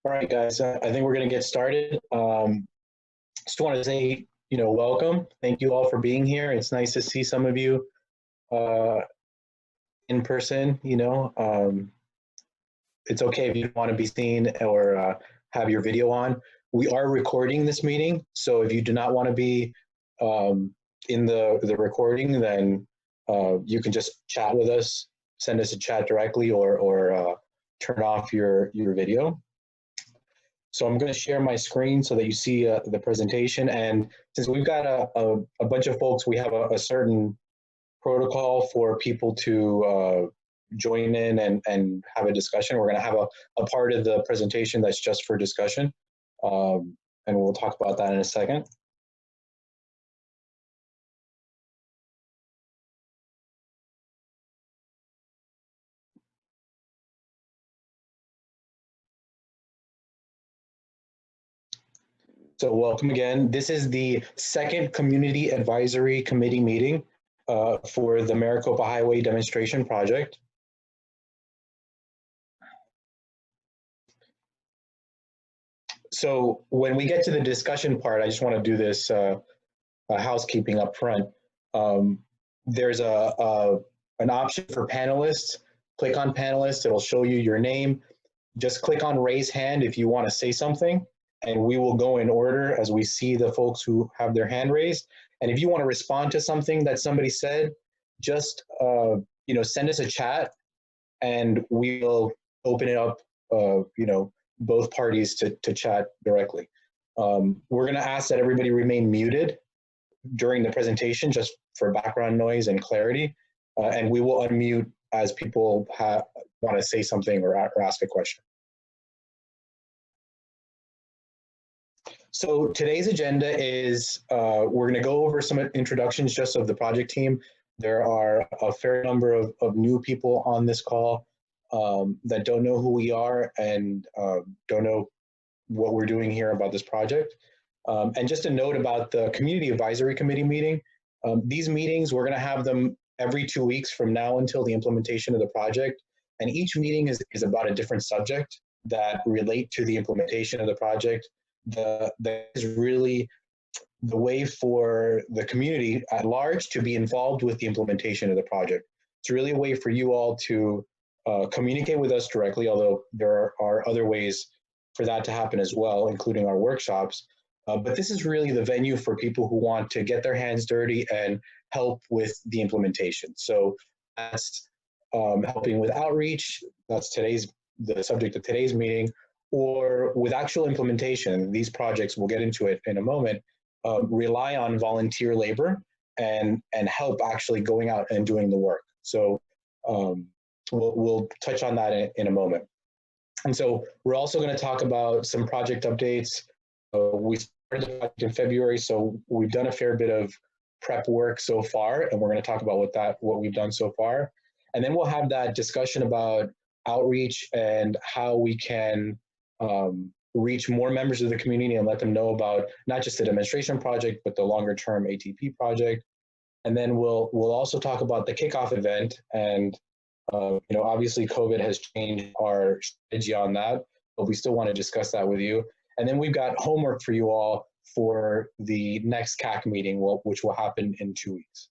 All right, guys, I think we're going to get started. Just want to say, welcome. Thank you all for being here. It's nice to see some of you uh, in person. It's okay if you don't want to be seen or have your video on. We are recording this meeting, so if you do not want to be in the recording, then you can just chat with us, send us a chat directly, or turn off your video. So I'm going to share my screen so that you see the presentation. And since we've got a bunch of folks, we have a certain protocol for people to join in and have a discussion. We're going to have a part of the presentation that's just for discussion. And we'll talk about that in a second. So welcome again. This is the second Community Advisory Committee meeting for the Maricopa Highway Demonstration Project. So when we get to the discussion part, I just want to do this housekeeping up front. There's an option for panelists. Click on panelists, it'll show you your name. Just click on raise hand if you want to say something, and we will go in order as we see the folks who have their hand raised. And if you want to respond to something that somebody said, just send us a chat, and we'll open it up. Both parties to chat directly. We're going to ask that everybody remain muted during the presentation, just for background noise and clarity. And we will unmute as people want to say something or ask a question. So today's agenda is we're going to go over some introductions just of the project team. There are a fair number of new people on this call that don't know who we are and don't know what we're doing here about this project. And just a note about the Community Advisory Committee meeting. These meetings, we're going to have them every 2 weeks from now until the implementation of the project. And each meeting is about a different subject that relate to the implementation of the project. That is really the way for the community at large to be involved with the implementation of the project. It's really a way for you all to communicate with us directly, although there are other ways for that to happen as well, including our workshops. But this is really the venue for people who want to get their hands dirty and help with the implementation. So that's helping with outreach. That's the subject of today's meeting, or with actual implementation. These projects, we'll get into it in a moment, rely on volunteer labor and help actually going out and doing the work. So we'll touch on that in a moment. And so we're also going to talk about some project updates. We started the project in February, so we've done a fair bit of prep work so far, and we're going to talk about what we've done so far. And then we'll have that discussion about outreach and how we can reach more members of the community and let them know about not just the demonstration project, but the longer term ATP project. And then we'll also talk about the kickoff event. And obviously COVID has changed our strategy on that, but we still want to discuss that with you. And then we've got homework for you all for the next CAC meeting, which will happen in 2 weeks.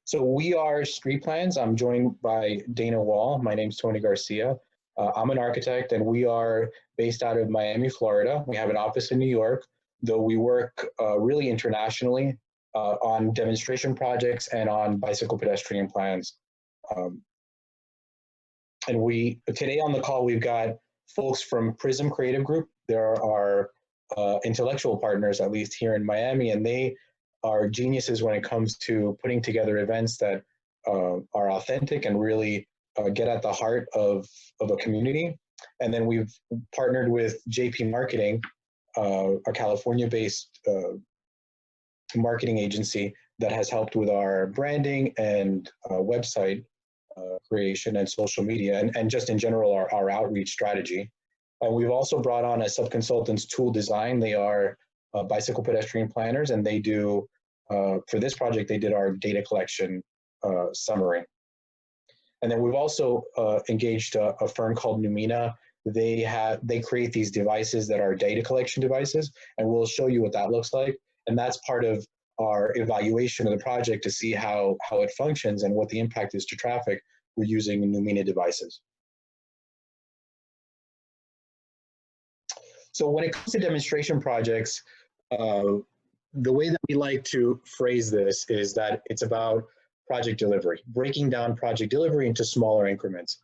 So we are Street Plans. I'm joined by Dana Wall. My name's Tony Garcia. I'm an architect, and we are based out of Miami, Florida. We have an office in New York, though we work really internationally on demonstration projects and on bicycle pedestrian plans. And today on the call, we've got folks from Prism Creative Group. There are intellectual partners, at least here in Miami, and they are geniuses when it comes to putting together events that are authentic and really get at the heart of a community. And then we've partnered with JP Marketing, a California-based marketing agency that has helped with our branding and website creation and social media, and just in general our outreach strategy. And we've also brought on as sub-consultants Tool Design. They are bicycle pedestrian planners, and they do, for this project, they did our data collection summary. And then we've also engaged a firm called Numina. They create these devices that are data collection devices, and we'll show you what that looks like. And that's part of our evaluation of the project to see how it functions and what the impact is to traffic. We're using Numina devices. So when it comes to demonstration projects, the way that we like to phrase this is that it's about project delivery, breaking down project delivery into smaller increments.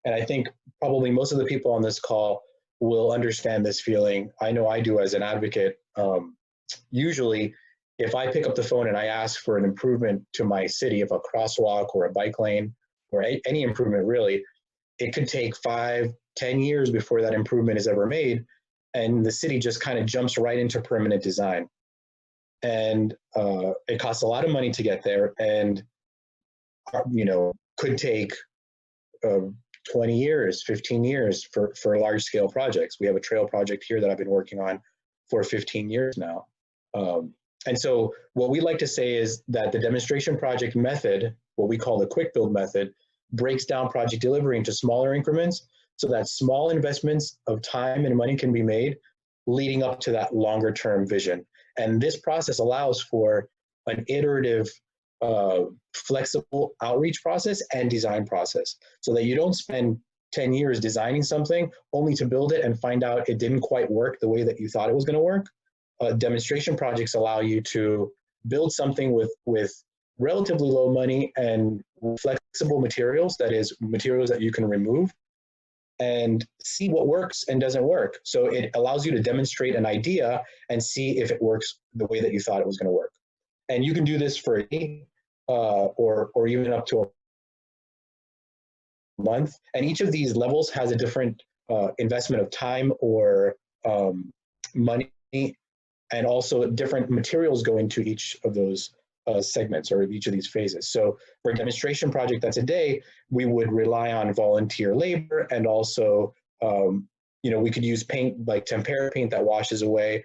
And I think probably most of the people on this call will understand this feeling. I know I do as an advocate. Usually, if I pick up the phone and I ask for an improvement to my city, if a crosswalk or a bike lane or any improvement really, it could take 5, 10 years before that improvement is ever made. And the city just kind of jumps right into permanent design. And it costs a lot of money to get there, and could take 20 years, 15 years for large scale projects. We have a trail project here that I've been working on for 15 years now. And so what we like to say is that the demonstration project method, what we call the quick build method, breaks down project delivery into smaller increments so that small investments of time and money can be made leading up to that longer term vision. And this process allows for an iterative, flexible outreach process and design process so that you don't spend 10 years designing something only to build it and find out it didn't quite work the way that you thought it was going to work. Demonstration projects allow you to build something with relatively low money and flexible materials, that is, materials that you can remove, and see what works and doesn't work. So it allows you to demonstrate an idea and see if it works the way that you thought it was going to work. And you can do this for a day or even up to a month. And each of these levels has a different investment of time or money, and also different materials go into each of those segments or each of these phases. So for a demonstration project that's a day, we would rely on volunteer labor, and also, we could use paint like tempera paint that washes away.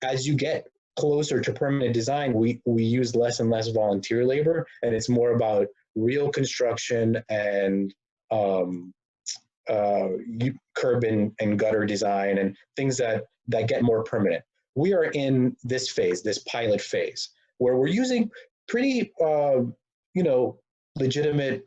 As you get closer to permanent design, we use less and less volunteer labor, and it's more about real construction and curb and gutter design and things that get more permanent. We are in this phase, this pilot phase, where we're using pretty, legitimate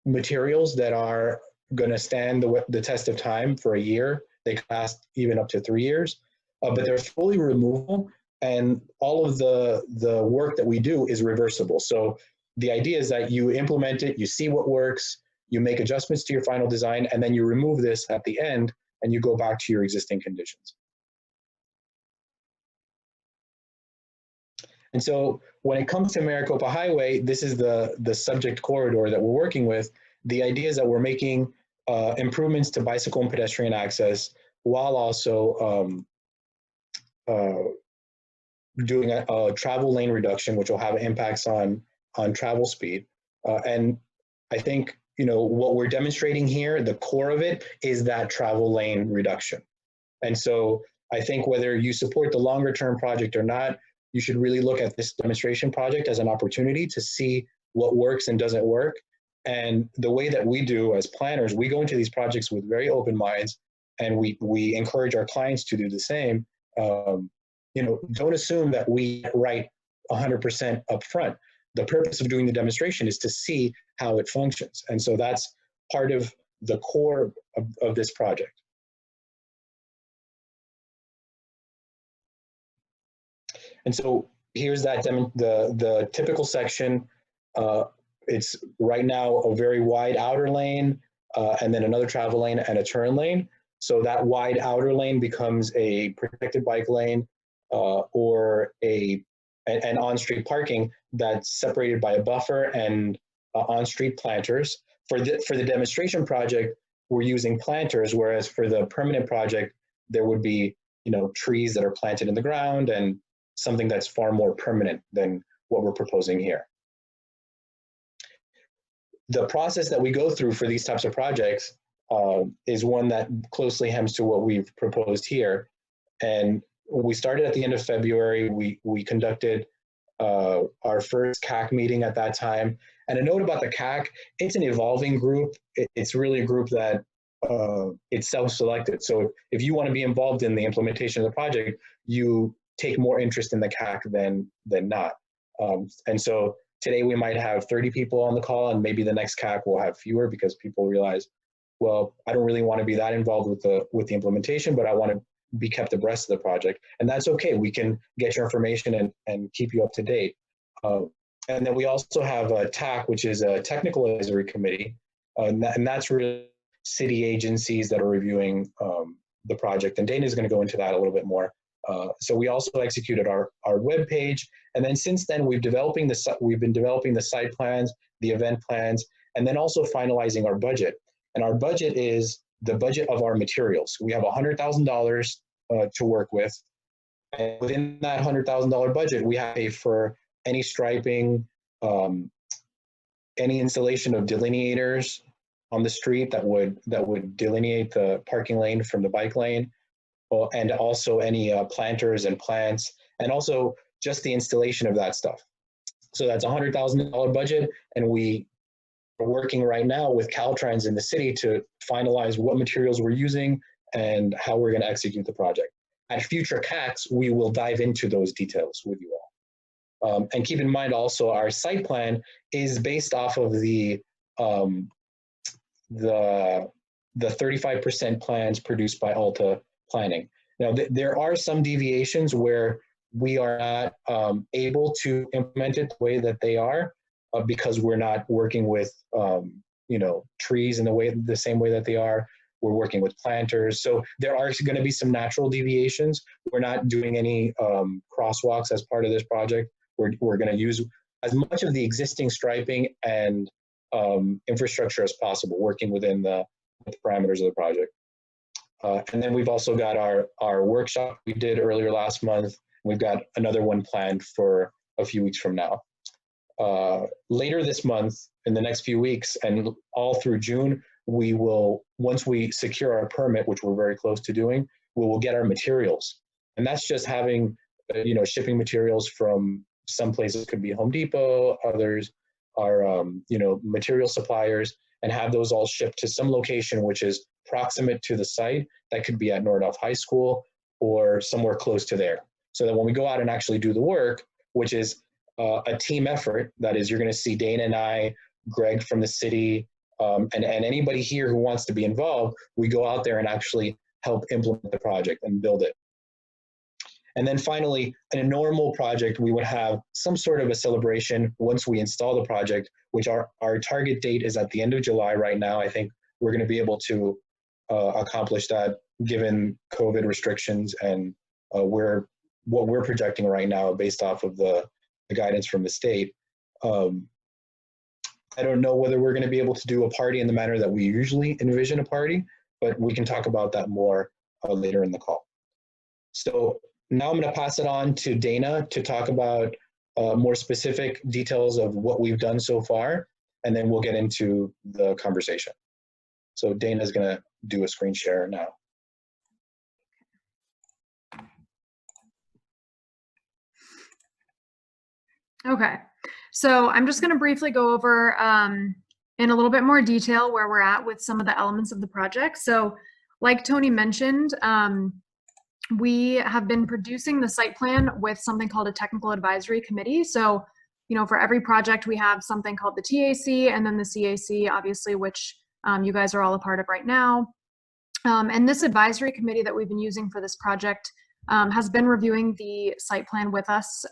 materials that are going to stand the test of time for a year. They can last even up to 3 years, but they're fully removable, and all of the work that we do is reversible. So the idea is that you implement it, you see what works, you make adjustments to your final design, and then you remove this at the end, and you go back to your existing conditions. And so when it comes to Maricopa Highway, this is the subject corridor that we're working with. The idea is that we're making improvements to bicycle and pedestrian access while also doing a travel lane reduction, which will have impacts on travel speed. And I think, what we're demonstrating here, the core of it is that travel lane reduction. And so I think whether you support the longer term project or not, you should really look at this demonstration project as an opportunity to see what works and doesn't work. And the way that we do as planners, we go into these projects with very open minds, and we encourage our clients to do the same. Don't assume that we write 100% upfront. The purpose of doing the demonstration is to see how it functions. And so that's part of the core of this project. And so here's that the typical section. It's right now a very wide outer lane, and then another travel lane and a turn lane. So that wide outer lane becomes a protected bike lane or an on-street parking that's separated by a buffer and on-street planters. For the demonstration project, we're using planters, whereas for the permanent project, there would be trees that are planted in the ground and something that's far more permanent than what we're proposing here. The process that we go through for these types of projects is one that closely hems to what we've proposed here. And we started at the end of February. We conducted our first CAC meeting at that time. And a note about the CAC, it's an evolving group. It's really a group that it's self-selected. So if you want to be involved in the implementation of the project, you take more interest in the CAC than not. And so today we might have 30 people on the call, and maybe the next CAC will have fewer because people realize, well, I don't really want to be that involved with the implementation, but I want to be kept abreast of the project. And that's okay. We can get your information and keep you up to date. And then we also have a TAC, which is a technical advisory committee. And that's really city agencies that are reviewing the project. And Dana is going to go into that a little bit more. So we also executed our web page. And then since then, we've been developing the site plans, the event plans, and then also finalizing our budget. And our budget is the budget of our materials. We have $100,000 to work with. And within that $100,000 budget, we have to pay for any striping, any installation of delineators on the street that would delineate the parking lane from the bike lane, and also any planters and plants, and also just the installation of that stuff. So that's a $100,000 budget, and we are working right now with Caltrans in the city to finalize what materials we're using and how we're going to execute the project. At future CACs, we will dive into those details with you all. And keep in mind also, our site plan is based off of the 35% plans produced by Alta Planning. Now, there are some deviations where we are not able to implement it the way that they are because we're not working with trees in the same way that they are. We're working with planters. So there are going to be some natural deviations. We're not doing any crosswalks as part of this project. We're going to use as much of the existing striping and infrastructure as possible, working within the parameters of the project. And then we've also got our workshop we did earlier last month. We've got another one planned for a few weeks from now. Later this month, in the next few weeks, and all through June, we will, once we secure our permit, which we're very close to doing, we will get our materials. And that's just having, shipping materials from some places, could be Home Depot, others are, material suppliers, and have those all shipped to some location which is proximate to the site. That could be at Nordhoff High School or somewhere close to there. So that when we go out and actually do the work, which is a team effort, that is, you're going to see Dana and I, Greg from the city, and anybody here who wants to be involved, we go out there and actually help implement the project and build it. And then finally, in a normal project, we would have some sort of a celebration once we install the project, which our target date is at the end of July right now. I think we're going to be able to accomplish that given COVID restrictions and what we're projecting right now based off of the guidance from the state. I don't know whether we're going to be able to do a party in the manner that we usually envision a party, but we can talk about that more later in the call. So now I'm going to pass it on to Dana to talk about more specific details of what we've done so far, and then we'll get into the conversation. So Dana is going to do a screen share now. Okay, so I'm just going to briefly go over in a little bit more detail where we're at with some of the elements of the project. So like Tony mentioned, we have been producing the site plan with something called a technical advisory committee. So, for every project we have something called the TAC and then the CAC, obviously, which you guys are all a part of right now. And this advisory committee that we've been using for this project has been reviewing the site plan with us,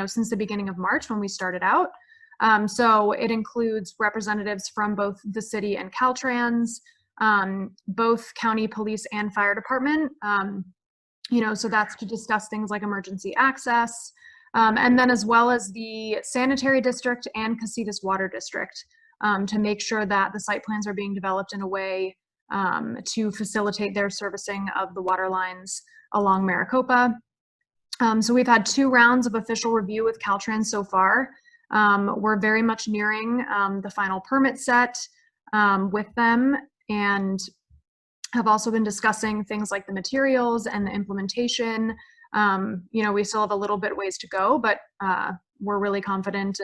since the beginning of March when we started out. So it includes representatives from both the city and Caltrans, both county police and fire department. So that's to discuss things like emergency access, and then as well as the sanitary district and Casitas Water District to make sure that the site plans are being developed in a way to facilitate their servicing of the water lines along Maricopa. So we've had 2 rounds of official review with Caltrans so far. We're very much nearing the final permit set with them, and have also been discussing things like the materials and the implementation, We still have a little bit ways to go, but we're really confident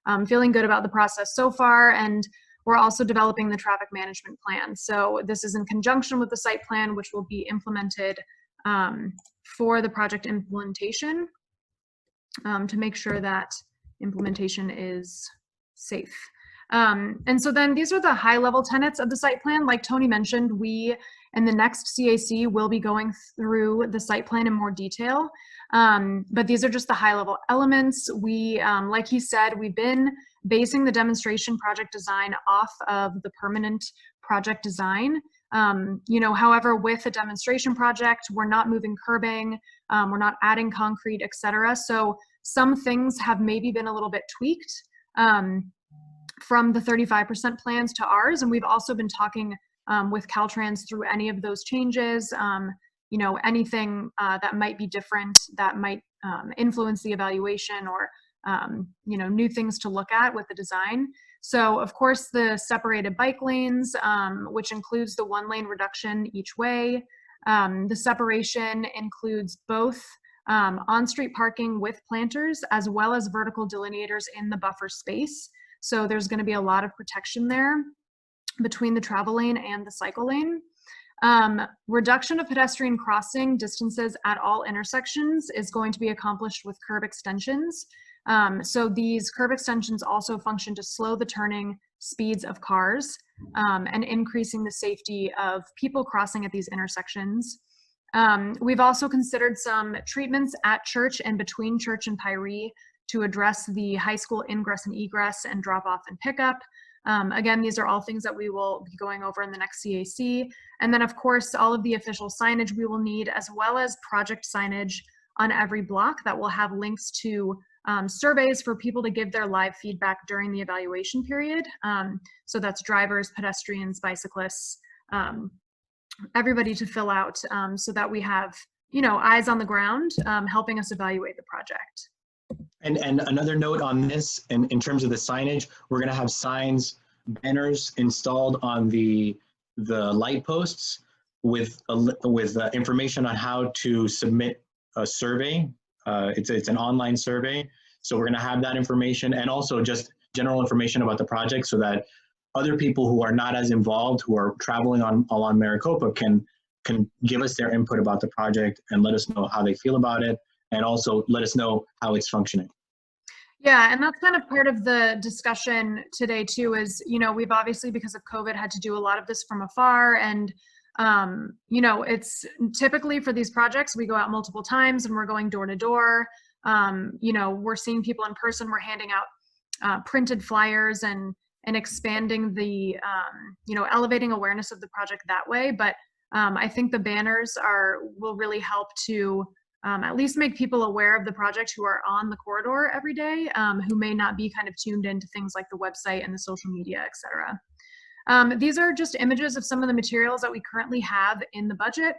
and feeling good about the process so far. And we're also developing the traffic management plan. So this is in conjunction with the site plan, which will be implemented for the project implementation to make sure that implementation is safe. And so then these are the high level tenets of the site plan. Like Tony mentioned, we in the next CAC will be going through the site plan in more detail. But these are just the high level elements. We, like he said, we've been basing the demonstration project design off of the permanent project design. However, with a demonstration project, we're not moving curbing, we're not adding concrete, etc. So some things have maybe been a little bit tweaked from the 35% plans to ours. And we've also been talking with Caltrans through any of those changes, anything that might be different, that might influence the evaluation, or new things to look at with the design. So of course the separated bike lanes, which includes the 1-lane reduction each way. The separation includes both on-street parking with planters as well as vertical delineators in the buffer space. So there's going to be a lot of protection there between the travel lane and the cycle lane. Reduction of pedestrian crossing distances at all intersections is going to be accomplished with curb extensions. So these curb extensions also function to slow the turning speeds of cars and increasing the safety of people crossing at these intersections. We've also considered some treatments at church and between church and Pyre to address the high school ingress and egress and drop off and pickup. Again, these are all things that we will be going over in the next CAC. And then of course, all of the official signage we will need, as well as project signage on every block that will have links to surveys for people to give their live feedback during the evaluation period. So that's drivers, pedestrians, bicyclists, everybody to fill out so that we have, eyes on the ground helping us evaluate the project. And another note on this, in terms of the signage, we're going to have signs, banners installed on the light posts with information on how to submit a survey. It's an online survey, so we're going to have that information, and also just general information about the project, so that other people who are not as involved, who are traveling along Maricopa, can give us their input about the project and let us know how they feel about it, and also let us know how it's functioning. Yeah, and that's kind of part of the discussion today too, is, we've obviously, because of COVID, had to do a lot of this from afar. And, it's typically for these projects, we go out multiple times and we're going door to door. We're seeing people in person, we're handing out printed flyers and expanding the, elevating awareness of the project that way. But I think the banners will really help to at least make people aware of the project who are on the corridor every day, who may not be kind of tuned into things like the website and the social media, et cetera. These are just images of some of the materials that we currently have in the budget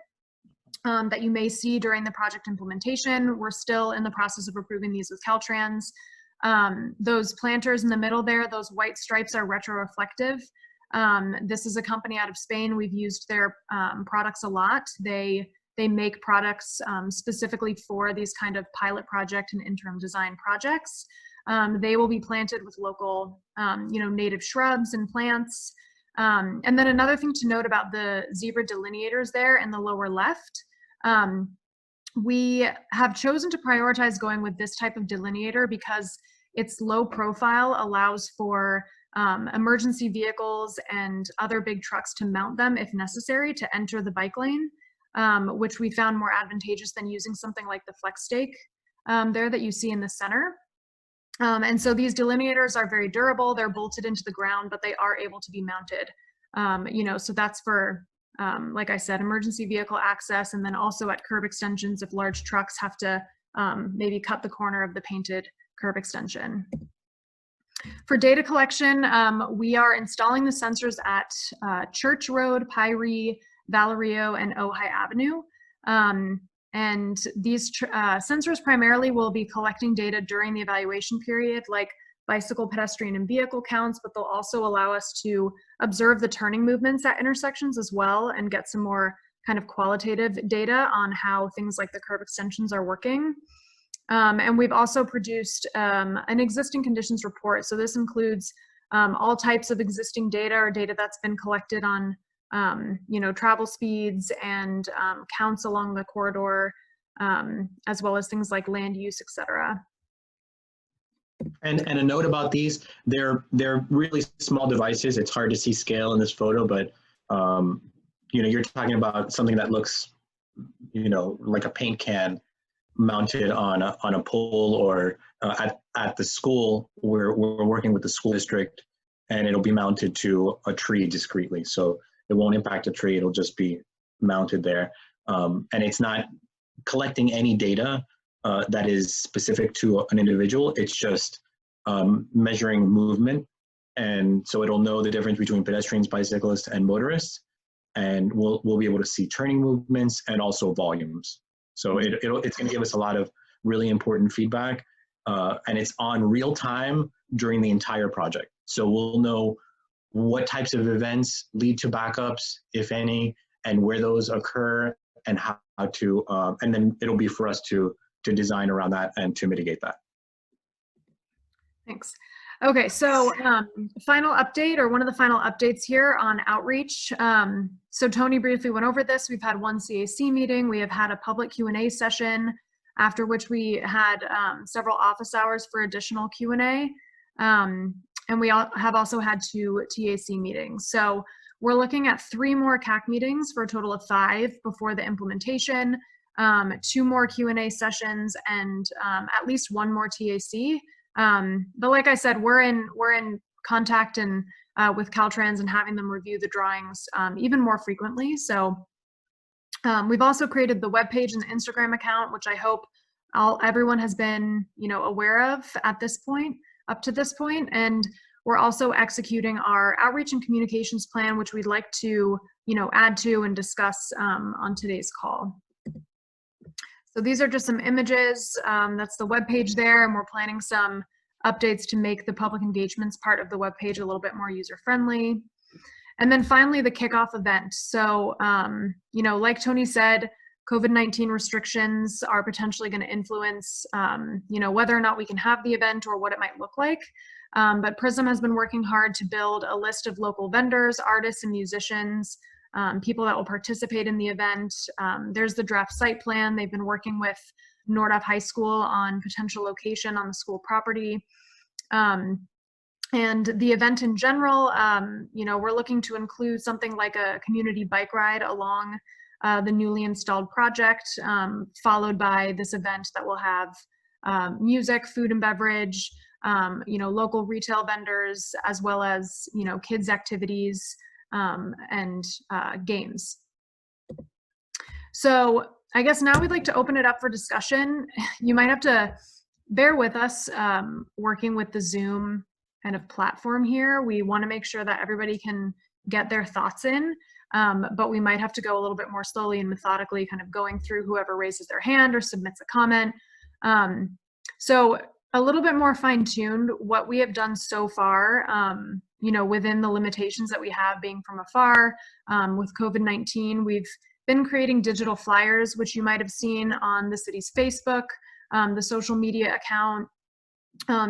that you may see during the project implementation. We're still in the process of approving these with Caltrans. Those planters in the middle there, those white stripes, are retroreflective. This is a company out of Spain. We've used their products a lot. They make products specifically for these kind of pilot project and interim design projects. They will be planted with local, native shrubs and plants. And then another thing to note about the zebra delineators there in the lower left, we have chosen to prioritize going with this type of delineator because its low profile allows for emergency vehicles and other big trucks to mount them if necessary to enter the bike lane. Which we found more advantageous than using something like the flex stake there that you see in the center. And so these delineators are very durable. They're bolted into the ground, but they are able to be mounted. So that's for, like I said, emergency vehicle access, and then also at curb extensions if large trucks have to maybe cut the corner of the painted curb extension. For data collection, we are installing the sensors at Church Road, Pyre, Valerio, and Ojai Avenue. And these sensors primarily will be collecting data during the evaluation period, like bicycle, pedestrian, and vehicle counts, but they'll also allow us to observe the turning movements at intersections as well and get some more kind of qualitative data on how things like the curb extensions are working. And we've also produced an existing conditions report. So this includes all types of existing data or data that's been collected on, travel speeds and counts along the corridor, as well as things like land use, et cetera. And a note about these, they're really small devices. It's hard to see scale in this photo, but you're talking about something that looks, like a paint can mounted on a pole, or at the school. We're working with the school district, and it'll be mounted to a tree discreetly. So it won't impact a tree. It'll just be mounted there. And it's not collecting any data that is specific to an individual. It's just measuring movement. And so it'll know the difference between pedestrians, bicyclists, and motorists. And we'll be able to see turning movements and also volumes. So it's going to give us a lot of really important feedback. And it's on real time during the entire project. So we'll know what types of events lead to backups, if any, and where those occur, and how to, and then it'll be for us to design around that and to mitigate that. Thanks. Okay, so final update, or one of the final updates here on outreach. So Tony briefly went over this. We've had one CAC meeting. We have had a public Q&A session, after which we had several office hours for additional Q&A. And we have also had 2 TAC meetings. So we're looking at 3 more CAC meetings for a total of 5 before the implementation, 2 more Q&A sessions, and at least 1 more TAC. But like I said, we're in contact and with Caltrans and having them review the drawings even more frequently. So we've also created the webpage and the Instagram account, which I hope everyone has been aware of at this point, up to this point. And we're also executing our outreach and communications plan, which we'd like to add to and discuss on today's call. So these are just some images. That's the webpage there, and we're planning some updates to make the public engagements part of the webpage a little bit more user-friendly. And then finally, the kickoff event. So, like Tony said, COVID-19 restrictions are potentially going to influence, whether or not we can have the event or what it might look like. But PRISM has been working hard to build a list of local vendors, artists, and musicians, people that will participate in the event. There's the draft site plan. They've been working with Nordhoff High School on potential location on the school property. And the event in general, we're looking to include something like a community bike ride along the newly installed project, followed by this event that will have music, food and beverage, local retail vendors, as well as, kids activities and games. So I guess now we'd like to open it up for discussion. You might have to bear with us working with the Zoom kind of platform here. We want to make sure that everybody can get their thoughts in, but we might have to go a little bit more slowly and methodically, kind of going through whoever raises their hand or submits a comment. So a little bit more fine-tuned, what we have done so far, within the limitations that we have being from afar with COVID-19, we've been creating digital flyers, which you might have seen on the city's Facebook, the social media account.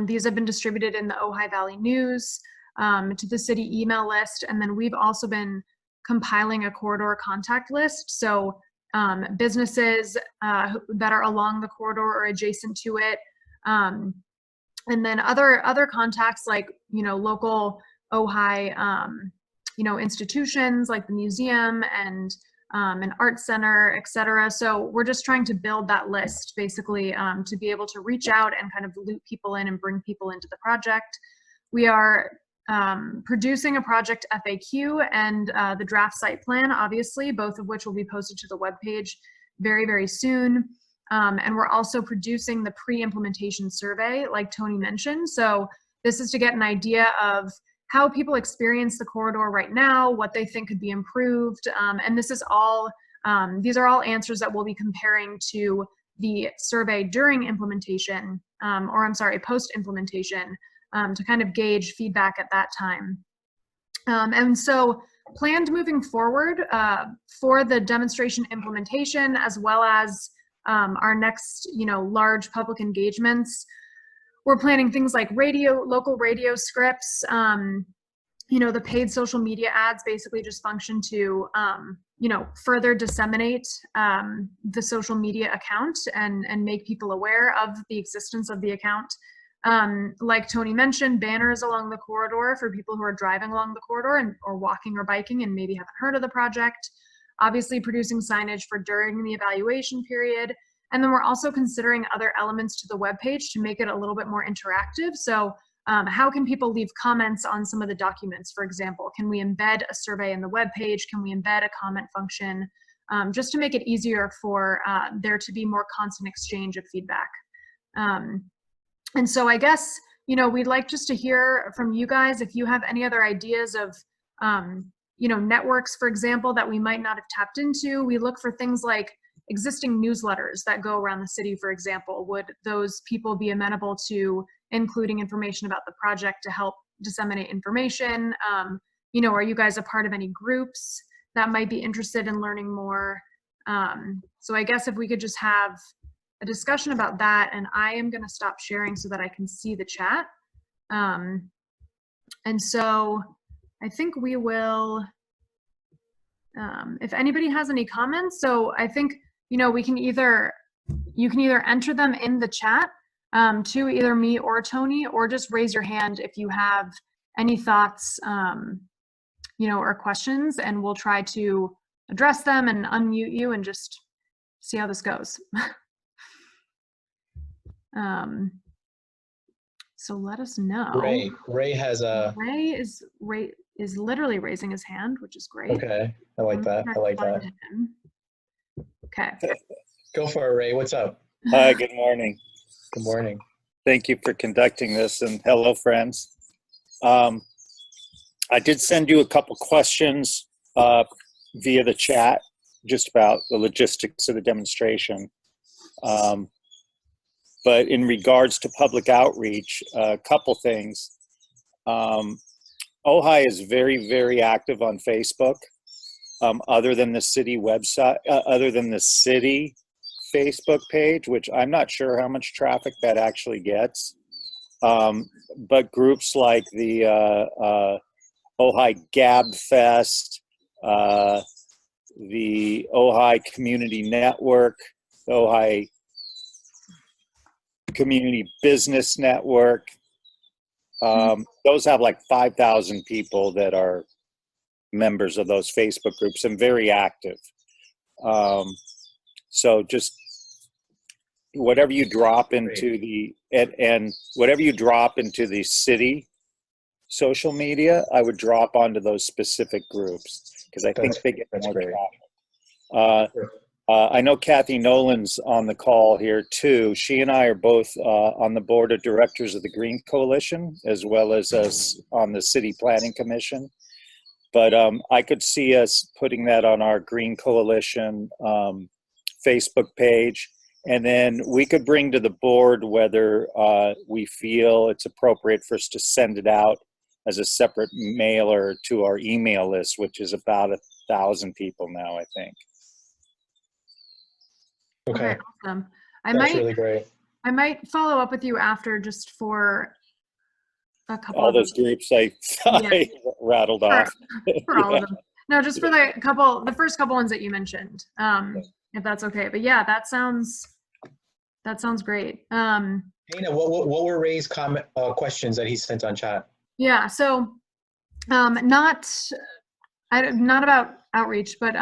These have been distributed in the Ojai Valley News, to the city email list, and then we've also been compiling a corridor contact list. So businesses that are along the corridor or adjacent to it, and then other contacts like local Ojai institutions like the museum and an art center, et cetera. So we're just trying to build that list basically to be able to reach out and kind of loop people in and bring people into the project. We are producing a project FAQ and the draft site plan, obviously, both of which will be posted to the webpage very, very soon. And we're also producing the pre-implementation survey, like Tony mentioned. So this is to get an idea of how people experience the corridor right now, what they think could be improved. And this is all, these are all answers that we'll be comparing to the survey during implementation, post-implementation, to kind of gauge feedback at that time. And so planned moving forward for the demonstration implementation, as well as our next, large public engagements. We're planning things like local radio scripts. The paid social media ads basically just function to, further disseminate the social media account and make people aware of the existence of the account. Like Tony mentioned, banners along the corridor for people who are driving along the corridor or walking or biking and maybe haven't heard of the project. Obviously producing signage for during the evaluation period. And then we're also considering other elements to the webpage to make it a little bit more interactive. So how can people leave comments on some of the documents? For example, can we embed a survey in the webpage? Can we embed a comment function? Just to make it easier for there to be more constant exchange of feedback. And so I guess, we'd like just to hear from you guys if you have any other ideas of, networks, for example, that we might not have tapped into. We look for things like existing newsletters that go around the city, for example. Would those people be amenable to including information about the project to help disseminate information? Are you guys a part of any groups that might be interested in learning more? So I guess if we could just have a discussion about that, and I am going to stop sharing so that I can see the chat. And so I think we will, if anybody has any comments, so I think, you can either enter them in the chat to either me or Tony, or just raise your hand if you have any thoughts, or questions, and we'll try to address them and unmute you and just see how this goes. So let us know. Ray has a. Ray is literally raising his hand, which is great. Okay, I like that. I like that. Okay. Go for it, Ray. What's up? Hi, good morning. Good morning. Thank you for conducting this, and hello, friends. I did send you a couple questions via the chat, just about the logistics of the demonstration. But in regards to public outreach, a couple things. Ojai is very, very active on Facebook. Other than the city website, other than the city Facebook page, which I'm not sure how much traffic that actually gets. But groups like the Ojai Gab Fest, the Ojai Community Network, the Ojai Community Business Network, those have like 5,000 people that are members of those Facebook groups and very active. So just whatever you drop into the and whatever you drop into the city social media, I would drop onto those specific groups because I think they get more traffic. I know Kathy Nolan's on the call here too. She and I are both on the board of directors of the Green Coalition, as well as us on the City Planning Commission. But I could see us putting that on our Green Coalition Facebook page. And then we could bring to the board whether we feel it's appropriate for us to send it out as a separate mailer to our email list, which is about 1,000 people now, I think. Okay. Awesome. That's really great. I might follow up with you after just for a couple all of those groups I rattled off. For all of them. No, just for the first couple ones that you mentioned, if that's okay. But yeah, that sounds great. Dana, what were Ray's questions that he sent on chat? Yeah, so not about outreach, but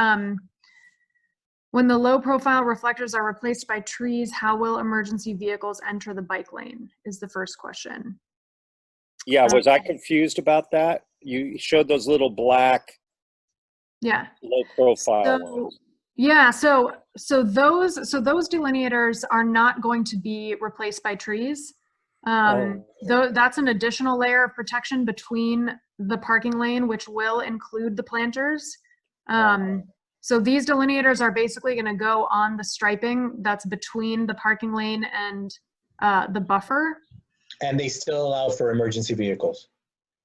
when the low profile reflectors are replaced by trees, how will emergency vehicles enter the bike lane is the first question. Yeah, was I confused about that? You showed those little black low profile ones. Yeah, so those delineators are not going to be replaced by trees. That's an additional layer of protection between the parking lane, which will include the planters. So these delineators are basically going to go on the striping that's between the parking lane and the buffer. And they still allow for emergency vehicles?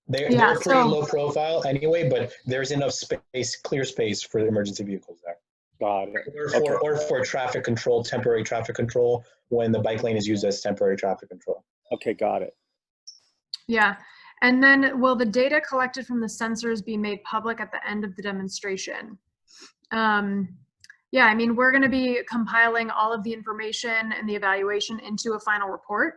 They're pretty low profile anyway, but there's enough space, clear space for emergency vehicles there. Got it. Or for traffic control, temporary traffic control, when the bike lane is used as temporary traffic control. Okay, got it. Yeah. And then will the data collected from the sensors be made public at the end of the demonstration? Yeah, I mean, we're going to be compiling all of the information and the evaluation into a final report,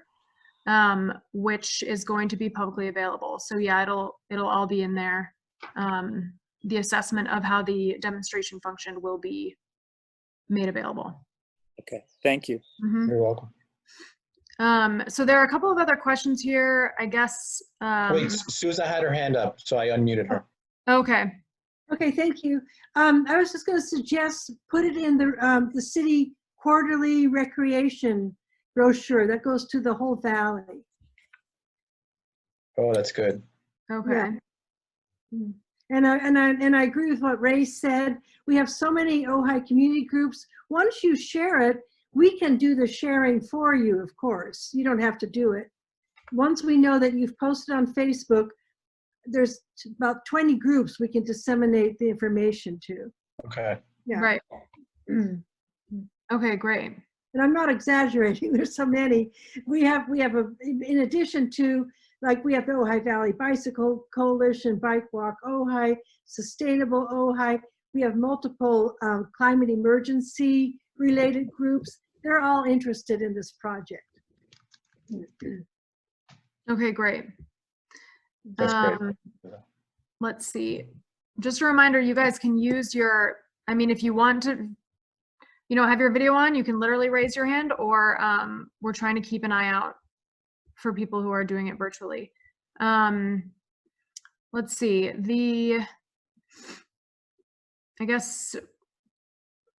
which is going to be publicly available. So yeah, it'll all be in there. The assessment of how the demonstration functioned will be made available. Okay, thank you. Mm-hmm. You're welcome. So there are a couple of other questions here, I guess. Wait, Sousa had her hand up, so I unmuted her. Okay. Okay, thank you. I was just going to suggest put it in the city quarterly recreation brochure that goes to the whole valley. Oh, that's good. Okay. Yeah. And I agree with what Ray said. We have so many Ojai community groups. Once you share it, we can do the sharing for you, of course. You don't have to do it. Once we know that you've posted on Facebook, there's about 20 groups we can disseminate the information to. Okay. Yeah. Right. Okay, great. And I'm not exaggerating, there's so many. We have in addition to, like, we have the Ojai Valley Bicycle Coalition, Bike Walk Ojai, Sustainable Ojai. We have multiple climate emergency related groups. They're all interested in this project. Okay, great. That's great. Let's see. Just a reminder, you guys can use your, I mean, if you want to, have your video on, you can literally raise your hand, or we're trying to keep an eye out for people who are doing it virtually. Let's see. I guess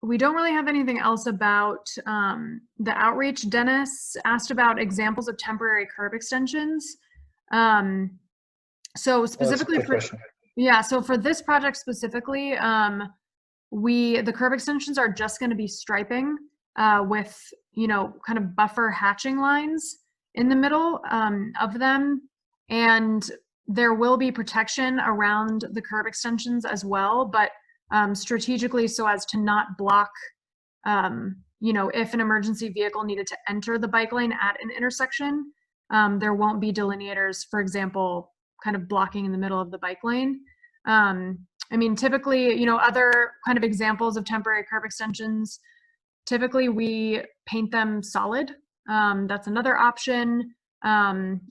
we don't really have anything else about the outreach. Dennis asked about examples of temporary curb extensions. So specifically so for this project specifically, the curb extensions are just going to be striping with, kind of buffer hatching lines in the middle of them. And there will be protection around the curb extensions as well, but strategically so as to not block, if an emergency vehicle needed to enter the bike lane at an intersection, there won't be delineators, for example, kind of blocking in the middle of the bike lane. I mean, typically, other kind of examples of temporary curb extensions, typically we paint them solid. That's another option,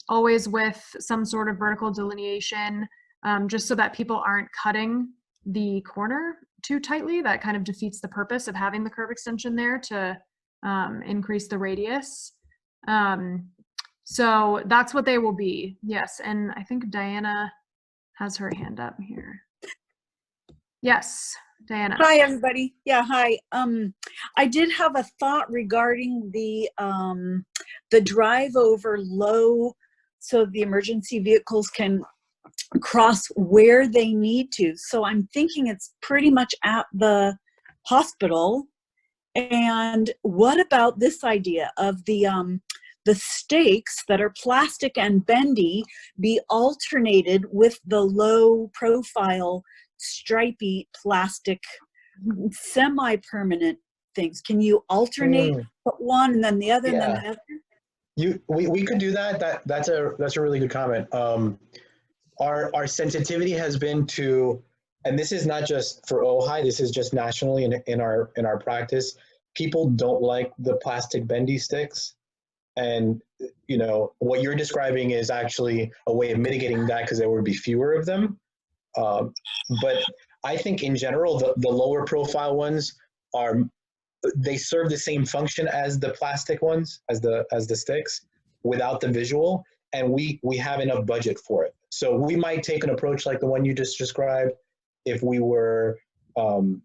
always with some sort of vertical delineation, just so that people aren't cutting the corner too tightly. That kind of defeats the purpose of having the curb extension there to increase the radius. So that's what they will be. Yes, and I think Diana has her hand up here. Yes, Diana. Hi, everybody. Yeah, hi. I did have a thought regarding the drive over low, so the emergency vehicles can cross where they need to. So I'm thinking it's pretty much at the hospital. And what about this idea of the stakes that are plastic and bendy be alternated with the low profile stripy plastic semi-permanent things? Can you alternate, put one and then the other and then the other? We could do that. That's a really good comment. Our sensitivity has been to, and this is not just for Ojai, this is just nationally in our practice. People don't like the plastic bendy sticks, and what you're describing is actually a way of mitigating that, because there would be fewer of them. But I think in general, the lower profile ones they serve the same function as the plastic ones, as the sticks, without the visual, and we have enough budget for it. So we might take an approach like the one you just described if we were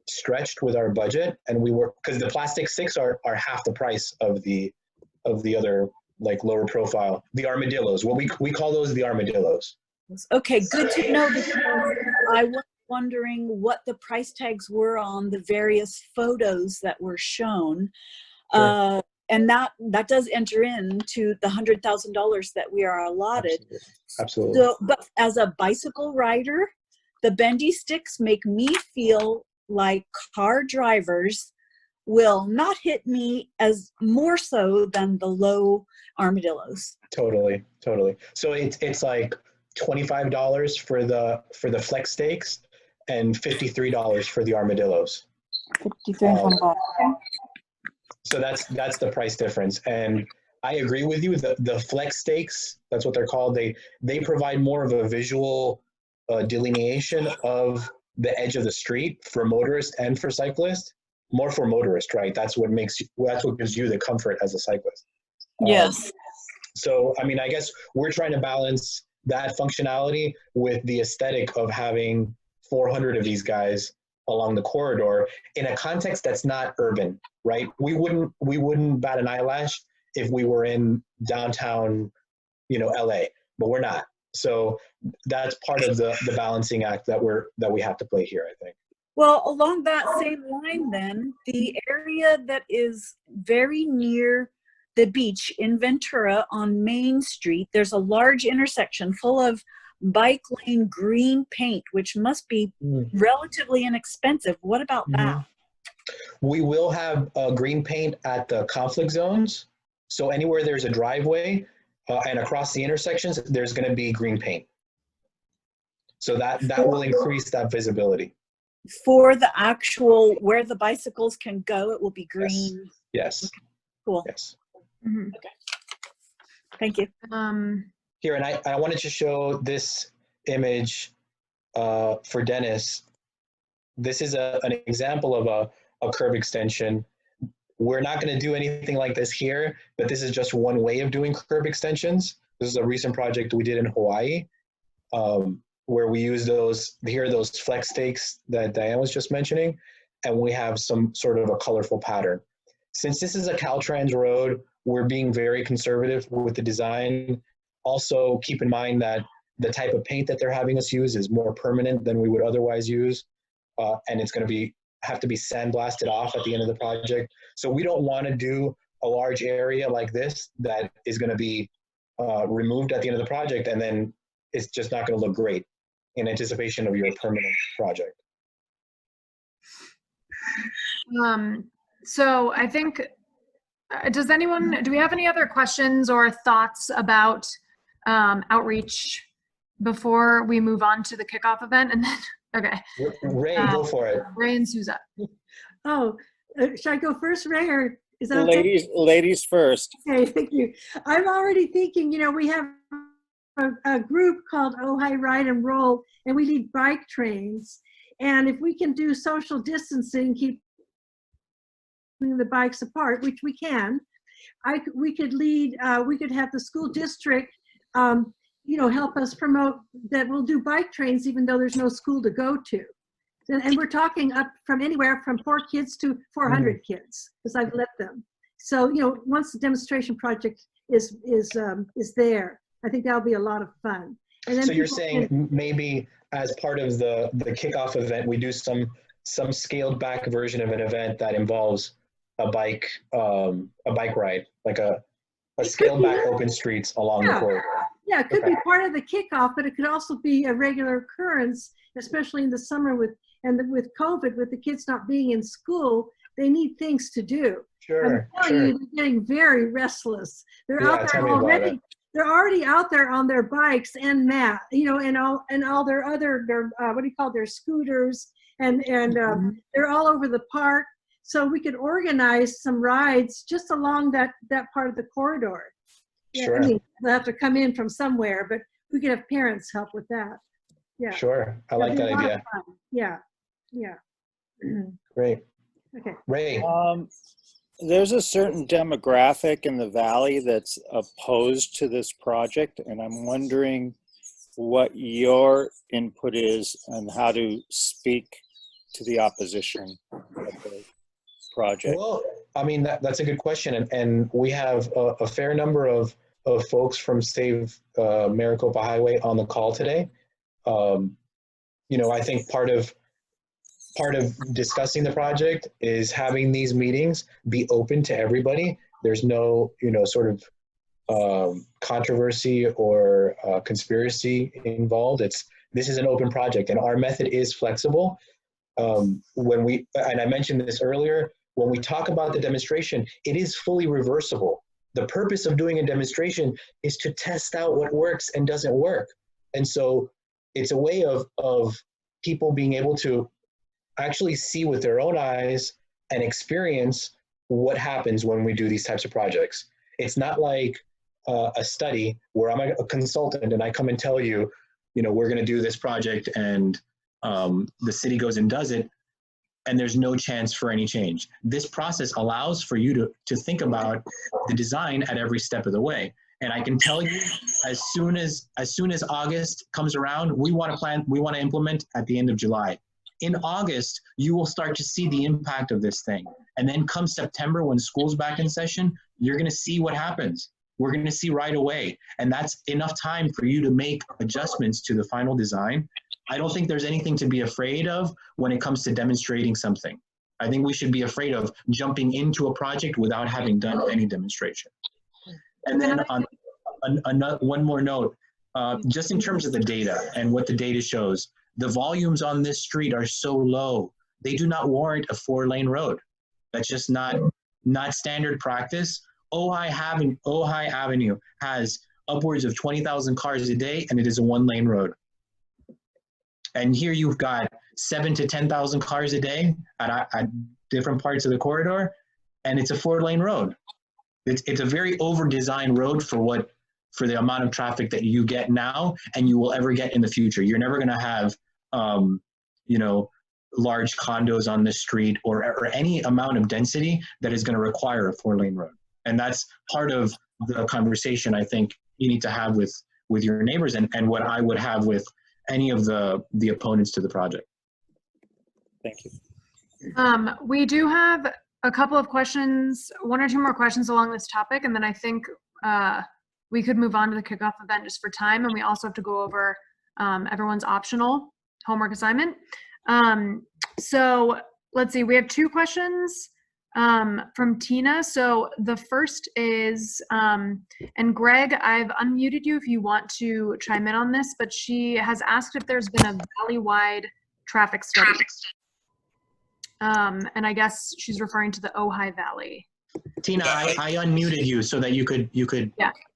stretched with our budget, and because the plastic sticks are half the price of the other, like, lower profile, the armadillos. What we call those the armadillos. Okay, good to know, because I was wondering what the price tags were on the various photos that were shown. Sure. and that does enter into the $100,000 that we are allotted. Absolutely. So, but as a bicycle rider, the bendy sticks make me feel like car drivers will not hit me as more so than the low armadillos. Totally. So it's like $25 for the flex stakes and $53 for the armadillos. 53 and 25. So that's the price difference. And I agree with you. The flex stakes, that's what they're called. They provide more of a visual delineation of the edge of the street for motorists and for cyclists. More for motorists, right? That's what gives you the comfort as a cyclist. Yes. So, I mean, I guess we're trying to balance that functionality with the aesthetic of having 400 of these guys along the corridor in a context that's not urban, right? We wouldn't bat an eyelash if we were in downtown, LA, but we're not. So that's part of the balancing act that we have to play here, I think. Well, along that same line then, the area that is very near the beach in Ventura on Main Street, there's a large intersection full of bike lane green paint, which must be relatively inexpensive. What about that? We will have green paint at the conflict zones. So anywhere there's a driveway and across the intersections, there's going to be green paint. So that will increase that visibility. For the actual, where the bicycles can go, it will be green. Yes. Okay. Cool. Yes. Mhm. Okay. Thank you. Here, and I wanted to show this image for Dennis. This is an example of a curb extension. We're not going to do anything like this here, but this is just one way of doing curb extensions. This is a recent project we did in Hawaii, where we use those flex stakes that Diane was just mentioning, and we have some sort of a colorful pattern. Since this is a Caltrans road, we're being very conservative with the design. Also, keep in mind that the type of paint that they're having us use is more permanent than we would otherwise use, and it's going to have to be sandblasted off at the end of the project. So we don't want to do a large area like this that is going to be removed at the end of the project, and then it's just not going to look great in anticipation of your permanent project. So I think, do we have any other questions or thoughts about outreach before we move on to the kickoff event? And then, okay. Ray, go for it. Ray and Suza. Oh, should I go first, Ray, or is that okay? Ladies first. Okay, thank you. I'm already thinking, we have a group called Ojai Ride and Roll, and we lead bike trains. And if we can do social distancing, keep the bikes apart, which we can, we could have the school district, help us promote that we'll do bike trains even though there's no school to go to. And we're talking up from anywhere from 4 kids to 400 kids, because I've let them. So, once the demonstration project is there, I think that'll be a lot of fun. And then so you're saying maybe as part of the kickoff event, we do some scaled back version of an event that involves a bike ride, like a scaled back open streets along the corridor. Yeah, it could be part of the kickoff, but it could also be a regular occurrence, especially in the summer with COVID, with the kids not being in school. They need things to do. Sure. I'm telling you, they're getting very restless. They're out there already. They're already out there on their bikes and mat, and all their other their scooters, and they're all over the park. So we could organize some rides just along that part of the corridor. Yeah, Sure. I mean, they'll have to come in from somewhere, but we could have parents help with that. Yeah. Sure. I like that idea. Yeah. Yeah. Great. Okay. Ray. There's a certain demographic in the Valley that's opposed to this project, and I'm wondering what your input is on how to speak to the opposition of the project. Well, I mean, that's a good question. And we have a fair number of folks from Save Maricopa Highway on the call today. I think part of discussing the project is having these meetings be open to everybody There's no, sort of controversy or conspiracy involved. This is an open project, and our method is flexible. And I mentioned this earlier, when we talk about the demonstration, it is fully reversible. The purpose of doing a demonstration is to test out what works and doesn't work. And so it's a way of people being able to actually see with their own eyes and experience what happens when we do these types of projects. It's not like a study where I'm a consultant and I come and tell you, we're going to do this project, and the city goes and does it, and there's no chance for any change. This process allows for you to think about the design at every step of the way. And I can tell you, as soon as August comes around, we want to implement at the end of July. In August, you will start to see the impact of this thing. And then come September, when school's back in session, you're going to see what happens. We're going to see right away. And that's enough time for you to make adjustments to the final design. I don't think there's anything to be afraid of when it comes to demonstrating something. I think we should be afraid of jumping into a project without having done any demonstration. And then one more note, just in terms of the data and what the data shows, the volumes on this street are so low, they do not warrant a 4-lane road. That's just not standard practice. Ojai Avenue has upwards of 20,000 cars a day, and it is a 1-lane road. And here you've got 7,000 to 10,000 cars a day at different parts of the corridor, and it's a 4-lane road. It's a very over-designed road for the amount of traffic that you get now and you will ever get in the future. You're never going to have, large condos on the street or any amount of density that is going to require a 4-lane road. And that's part of the conversation I think you need to have with your neighbors and what I would have with any of the opponents to the project. Thank you. We do have a couple of questions, 1 or 2 more questions along this topic, and then I think we could move on to the kickoff event just for time, and we also have to go over everyone's optional homework assignment. So let's see, we have 2 questions from Tina. So the first is, and Greg, I've unmuted you if you want to chime in on this, but she has asked if there's been a valley-wide traffic study. And I guess she's referring to the Ojai Valley. Tina, I unmuted you so that you could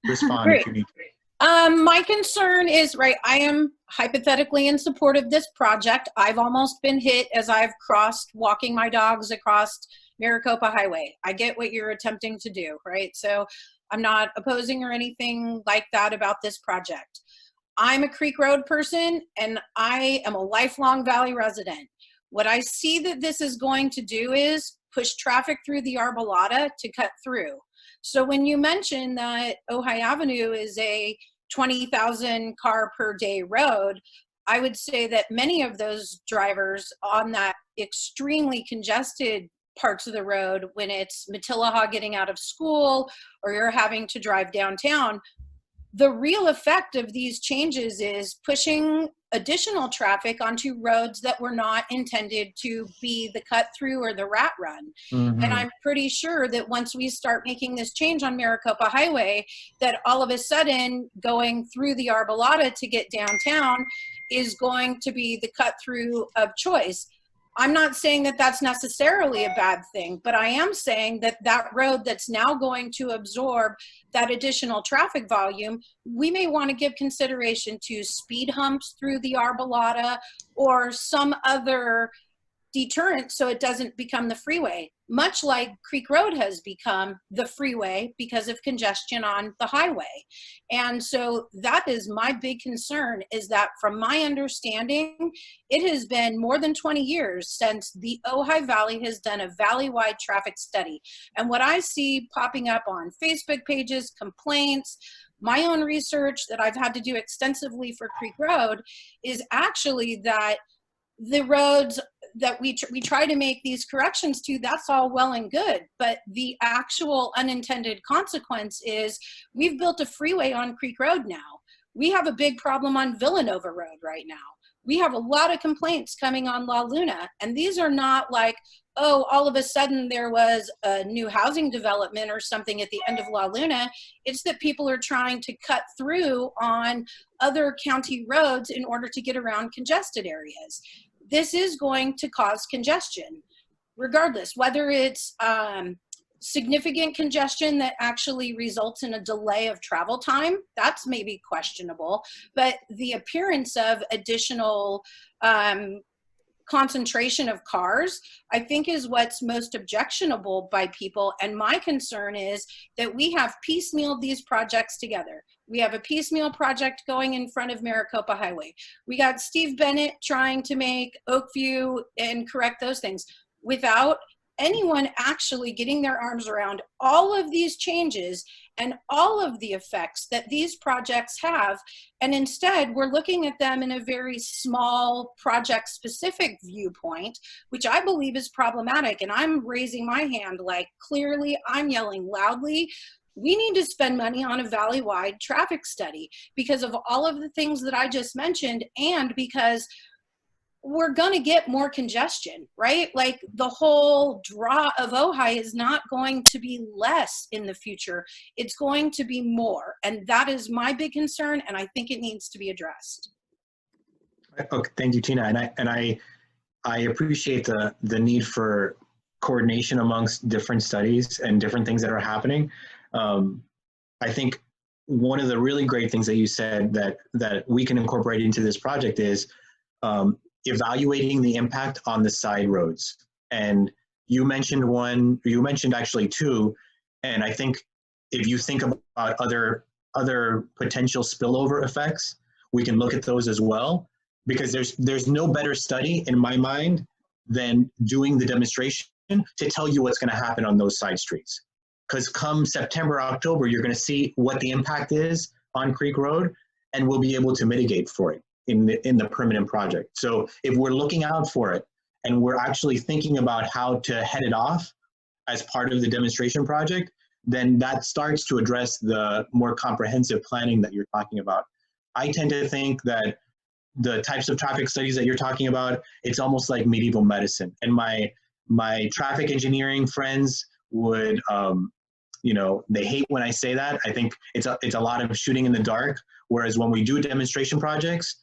respond if you need to. My concern is, right, I am hypothetically in support of this project. I've almost been hit as I've crossed, walking my dogs across Maricopa Highway. I get what you're attempting to do, right? So I'm not opposing or anything like that about this project. I'm a Creek Road person, and I am a lifelong Valley resident. What I see that this is going to do is push traffic through the Arbolada to cut through. So when you mention that Ojai Avenue is a 20,000 car per day road, I would say that many of those drivers on that extremely congested parts of the road, when it's Matilaha getting out of school or you're having to drive downtown, the real effect of these changes is pushing additional traffic onto roads that were not intended to be the cut through or the rat run. Mm-hmm. And I'm pretty sure that once we start making this change on Maricopa Highway, that all of a sudden going through the Arbolada to get downtown is going to be the cut through of choice. I'm not saying that that's necessarily a bad thing, but I am saying that that road that's now going to absorb that additional traffic volume, we may want to give consideration to speed humps through the Arbolada or some other deterrent so it doesn't become the freeway, much like Creek Road has become the freeway because of congestion on the highway. And so that is my big concern, is that from my understanding, it has been more than 20 years since the Ojai Valley has done a valley-wide traffic study. And what I see popping up on Facebook pages, complaints, my own research that I've had to do extensively for Creek Road is actually that the roads that we try to make these corrections to, that's all well and good, but the actual unintended consequence is we've built a freeway on Creek Road now. We have a big problem on Villanova Road right now. we have a lot of complaints coming on La Luna, and these are not like, oh, all of a sudden there was a new housing development or something at the end of La Luna. It's that people are trying to cut through on other county roads in order to get around congested areas. This is going to cause congestion, regardless, whether it's significant congestion that actually results in a delay of travel time, that's maybe questionable, but the appearance of additional concentration of cars, I think, is what's most objectionable by people. And my concern is that we have piecemealed these projects together. We have a piecemeal project going in front of Maricopa Highway. We got Steve Bennett trying to make Oakview and correct those things without anyone actually getting their arms around all of these changes and all of the effects that these projects have. And instead, we're looking at them in a very small project-specific viewpoint, which I believe is problematic. And I'm raising my hand, like, clearly, I'm yelling loudly. We need to spend money on a valley-wide traffic study because of all of the things that I just mentioned, and because we're going to get more congestion, right? Like, the whole draw of Ojai is not going to be less in the future. It's going to be more. And that is my big concern. And I think it needs to be addressed. Okay, thank you, Tina. And I appreciate the need for coordination amongst different studies and different things that are happening. I think one of the really great things that you said that we can incorporate into this project is evaluating the impact on the side roads. And you mentioned actually two, and I think if you think about other potential spillover effects, we can look at those as well, because there's no better study in my mind than doing the demonstration to tell you what's going to happen on those side streets. Because come September, October, you're going to see what the impact is on Creek Road, and we'll be able to mitigate for it in the permanent project. So if we're looking out for it and we're actually thinking about how to head it off as part of the demonstration project, then that starts to address the more comprehensive planning that you're talking about. I tend to think that the types of traffic studies that you're talking about, it's almost like medieval medicine. And my traffic engineering friends would, they hate when I say that. I think it's a lot of shooting in the dark. Whereas when we do demonstration projects,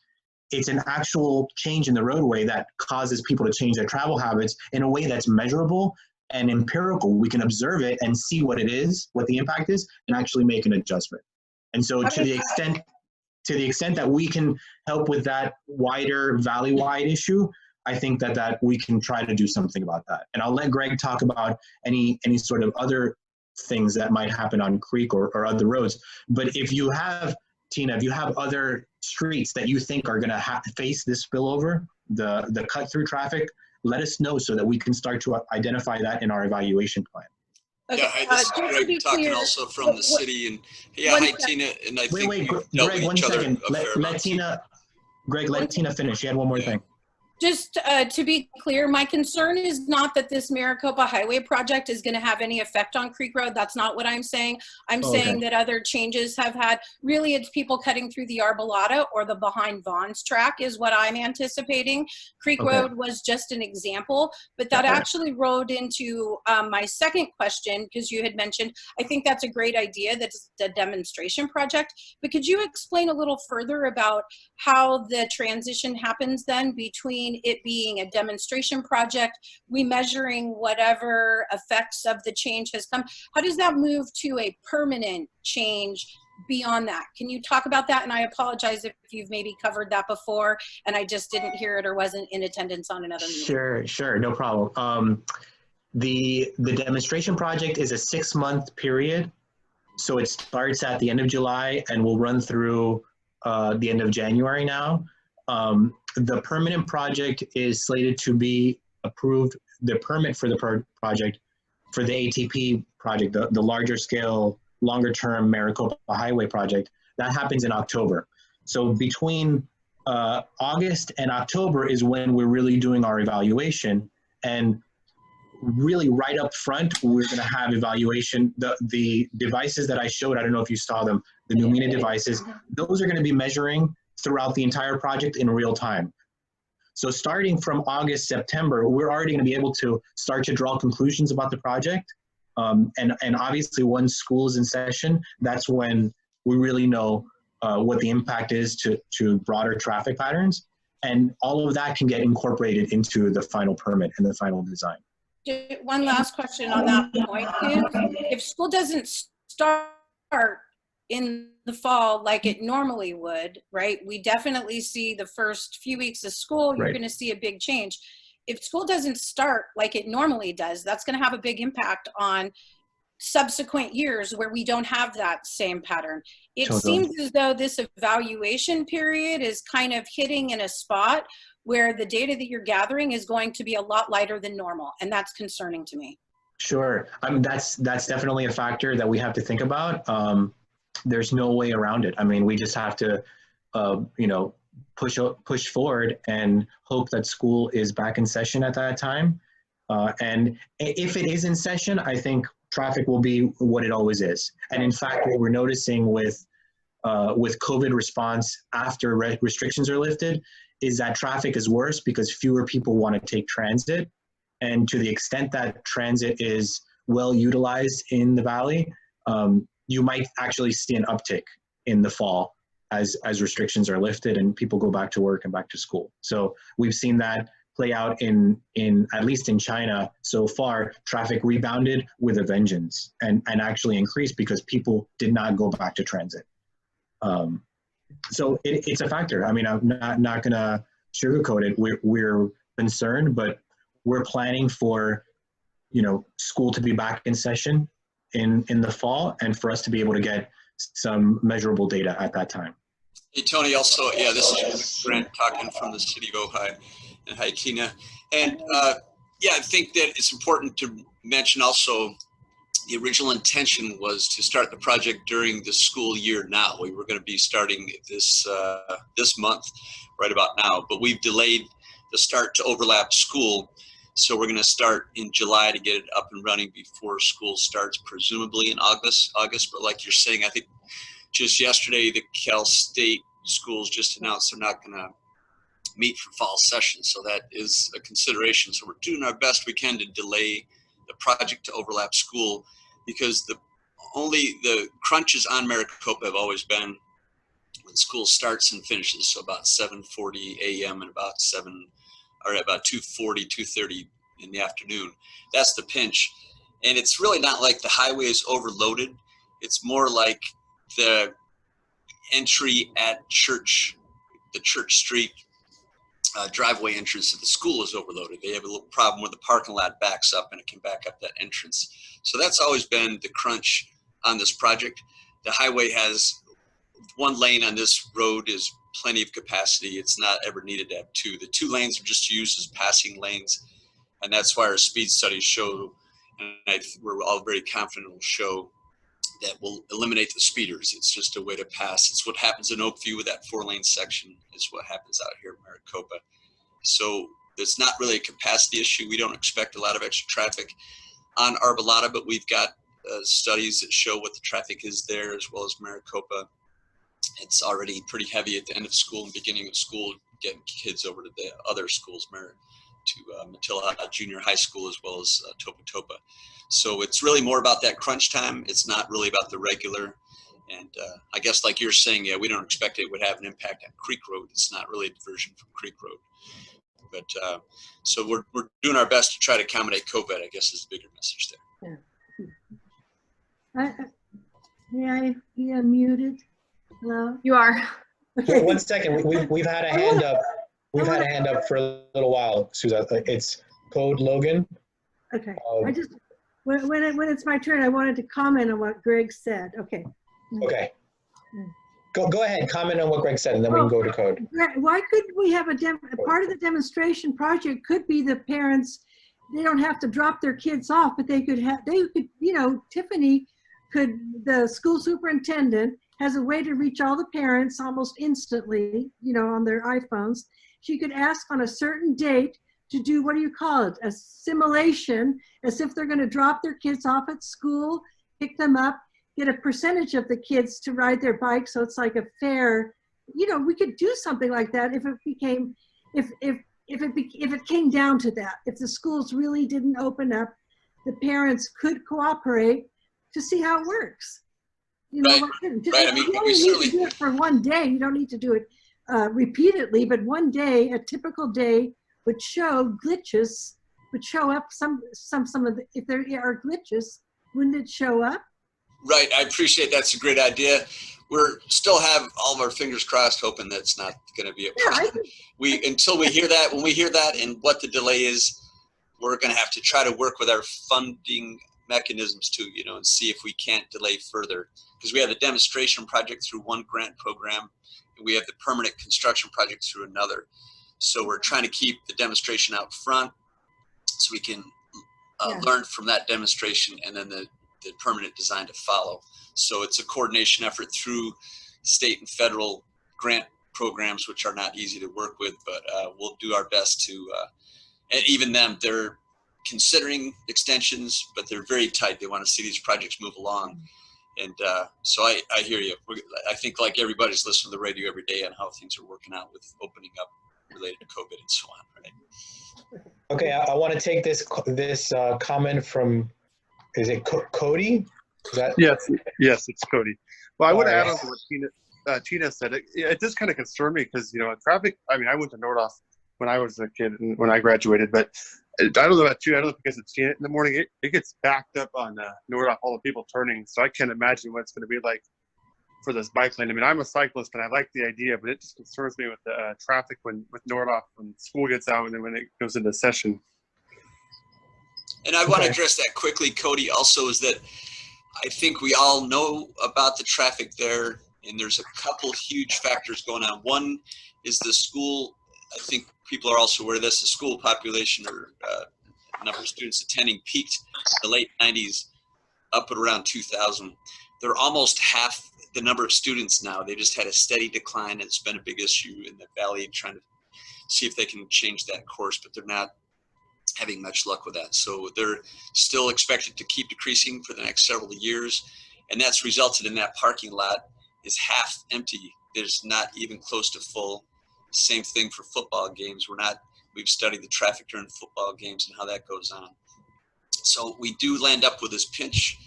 it's an actual change in the roadway that causes people to change their travel habits in a way that's measurable and empirical. We can observe it and see what it is, what the impact is, and actually make an adjustment. And so to the extent that we can help with that wider valley-wide issue, I think that we can try to do something about that. And I'll let Greg talk about any sort of other things that might happen on Creek or other roads. But if you have, Tina, if you have other streets that you think are going to face this spillover, the cut-through traffic, let us know so that we can start to identify that in our evaluation plan. Okay. Yeah, hi, this is Greg talking also from the city. And yeah, hi, Tina. And I think Greg, 1 second. Let Tina finish. She had one more thing. Just to be clear, my concern is not that this Maricopa Highway project is going to have any effect on Creek Road. That's not what I'm saying. I'm saying that other changes have had, really it's people cutting through the Arbolada or the behind Vaughn's track is what I'm anticipating. Creek Road was just an example, but that actually rode into my second question, because you had mentioned, I think that's a great idea, that's the demonstration project, but could you explain a little further about how the transition happens then between it being a demonstration project, we measuring whatever effects of the change has come? How does that move to a permanent change beyond that? Can you talk about that? And I apologize if you've maybe covered that before and I just didn't hear it or wasn't in attendance on another meeting. Sure, no problem. The demonstration project is a 6-month period. So it starts at the end of July and will run through the end of January now. The permanent project is slated to be approved. The permit for the project, for the ATP project, the larger scale, longer term Maricopa Highway project, that happens in October. So between August and October is when we're really doing our evaluation. And really right up front, we're going to have evaluation. The devices that I showed, I don't know if you saw them, the Numina devices, those are going to be measuring throughout the entire project in real time. So starting from August, September, we're already going to be able to start to draw conclusions about the project. And obviously once school is in session, that's when we really know what the impact is to broader traffic patterns. And all of that can get incorporated into the final permit and the final design. One last question on that point is, if school doesn't start in the fall like it normally would, right? We definitely see the first few weeks of school, you're going to see a big change. If school doesn't start like it normally does, that's going to have a big impact on subsequent years where we don't have that same pattern. It seems as though this evaluation period is kind of hitting in a spot where the data that you're gathering is going to be a lot lighter than normal, and that's concerning to me. Sure, I mean, that's definitely a factor that we have to think about. There's no way around it. I mean, we just have to, you know, push forward and hope that school is back in session at that time. And if it is in session, I think traffic will be what it always is. And in fact, what we're noticing with COVID response after restrictions are lifted is that traffic is worse because fewer people want to take transit. And to the extent that transit is well utilized in the Valley, you might actually see an uptick in the fall as restrictions are lifted and people go back to work and back to school. So we've seen that play out in at least in China so far. Traffic rebounded with a vengeance and actually increased because people did not go back to transit. So it's a factor. I mean, I'm not gonna sugarcoat it. We're concerned, but we're planning for, you know, school to be back in session in the fall and for us to be able to get some measurable data at that time. Hey, Tony, also, yeah, this is Brent talking from the city of Ojai and Haitina. And yeah, I think that it's important to mention also the original intention was to start the project during the school year now. We were going to be starting this month, right about now, but we've delayed the start to overlap school. So we're going to start in July to get it up and running before school starts, presumably in August. But like you're saying, I think just yesterday, the Cal State schools just announced they're not going to meet for fall session. So that is a consideration. So we're doing our best we can to delay the project to overlap school, because the crunches on Maricopa have always been when school starts and finishes. So about 7:40 a.m. and about 2:40, 2:30 in the afternoon. That's the pinch. And it's really not like the highway is overloaded. It's more like the entry at the Church Street driveway entrance to the school is overloaded. They have a little problem where the parking lot backs up and it can back up that entrance. So that's always been the crunch on this project. The highway has one lane on this road is plenty of capacity. It's not ever needed to have two. The 2 lanes are just used as passing lanes. And that's why our speed studies show, and we're all very confident will show that will eliminate the speeders. It's just a way to pass. It's what happens in Oakview with that 4-lane section is what happens out here in Maricopa. So it's not really a capacity issue. We don't expect a lot of extra traffic on Arbolada, but we've got studies that show what the traffic is there as well as Maricopa. It's already pretty heavy at the end of school and beginning of school, getting kids over to the other schools, to Matilla Junior High School as well as Topa Topa. So it's really more about that crunch time. It's not really about the regular. And I guess like you're saying, yeah, we don't expect it would have an impact on Creek Road. It's not really a diversion from Creek Road. But so we're doing our best to try to accommodate COVID, I guess is the bigger message there. Yeah. May I be unmuted? Hello? You are. Wait, 1 second. We've had a hand up. We've had a hand up for a little while, Susan. It's Code Logan. Okay. I just when it's my turn, I wanted to comment on what Greg said. Okay. Okay. Go ahead. Comment on what Greg said, and then we can go to Code. Why couldn't we have a part of the demonstration project could be the parents? They don't have to drop their kids off, but they could, you know, Tiffany could, the school superintendent has a way to reach all the parents almost instantly, you know, on their iPhones. She could ask on a certain date to do, what do you call it? A simulation, as if they're going to drop their kids off at school, pick them up, get a percentage of the kids to ride their bike. So it's like a fair, you know, we could do something like that if it became, if if it came down to that, if the schools really didn't open up, the parents could cooperate to see how it works. You know, right. I mean, you only need to do it for one day. You don't need to do it repeatedly, but one day, a typical day would show glitches, would show up some of the, if there are glitches, wouldn't it show up? Right, I appreciate that's a great idea. We're still have all of our fingers crossed, hoping that's not going to be a problem. Until we hear that, when we hear that and what the delay is, we're going to have to try to work with our funding mechanisms too, you know, and see if we can't delay further. Because we have the demonstration project through one grant program, and we have the permanent construction project through another. So we're trying to keep the demonstration out front so we can learn from that demonstration, and then the permanent design to follow. So it's a coordination effort through state and federal grant programs, which are not easy to work with, but we'll do our best to, and even them, they're considering extensions, but they're very tight. They want to see these projects move along. And so I hear you. I think like everybody's listening to the radio every day on how things are working out with opening up related to COVID and so on, right? Okay, I want to take this comment from, is it Cody? Is that... Yes, it's Cody. Well, I would add on to what Tina said. It does kind of concern me because, you know, traffic, I mean, I went to Nordhoff when I was a kid and when I graduated, but I don't know about you. I don't know if you guys have seen it in the morning. It gets backed up on Nordhoff, all the people turning. So I can't imagine what it's going to be like for this bike lane. I mean, I'm a cyclist and I like the idea, but it just concerns me with the traffic with Nordhoff when school gets out and then when it goes into session. And I want to address that quickly, Cody, also, is that I think we all know about the traffic there, and there's a couple huge factors going on. One is the school. I think people are also aware of this. The school population or number of students attending peaked in the late 90s up at around 2,000. They're almost half the number of students now. They just had a steady decline. It's been a big issue in the Valley, trying to see if they can change that course, but they're not having much luck with that. So they're still expected to keep decreasing for the next several years. And that's resulted in that parking lot is half empty. There's not even close to full. Same thing for football games. We've studied the traffic during football games and how that goes on. So we do land up with this pinch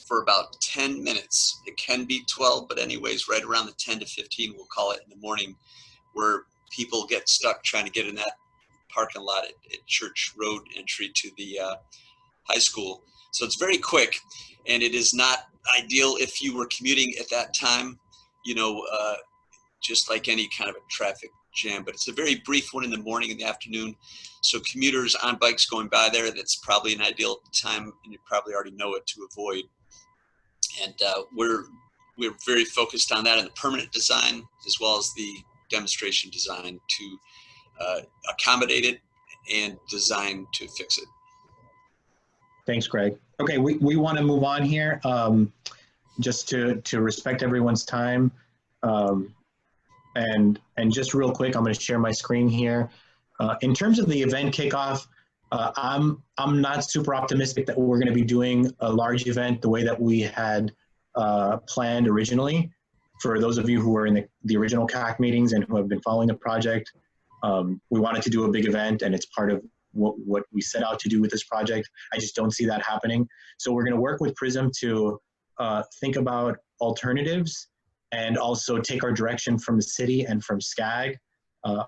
for about 10 minutes. It can be 12, but anyways, right around the 10 to 15, we'll call it in the morning, where people get stuck trying to get in that parking lot at Church Road entry to the high school. So it's very quick, and it is not ideal if you were commuting at that time, you know, just like any kind of a traffic jam, but it's a very brief one in the morning and the afternoon. So commuters on bikes going by there, that's probably an ideal time, and you probably already know it, to avoid. And we're very focused on that in the permanent design as well as the demonstration design to accommodate it and design to fix it. Thanks, Greg. Okay, we want to move on here, just to respect everyone's time. And just real quick, I'm going to share my screen here. In terms of the event kickoff, I'm not super optimistic that we're going to be doing a large event the way that we had planned originally. For those of you who were in the original CAC meetings and who have been following the project, we wanted to do a big event, and it's part of what we set out to do with this project. I just don't see that happening. So we're going to work with PRISM to think about alternatives and also take our direction from the city and from SCAG.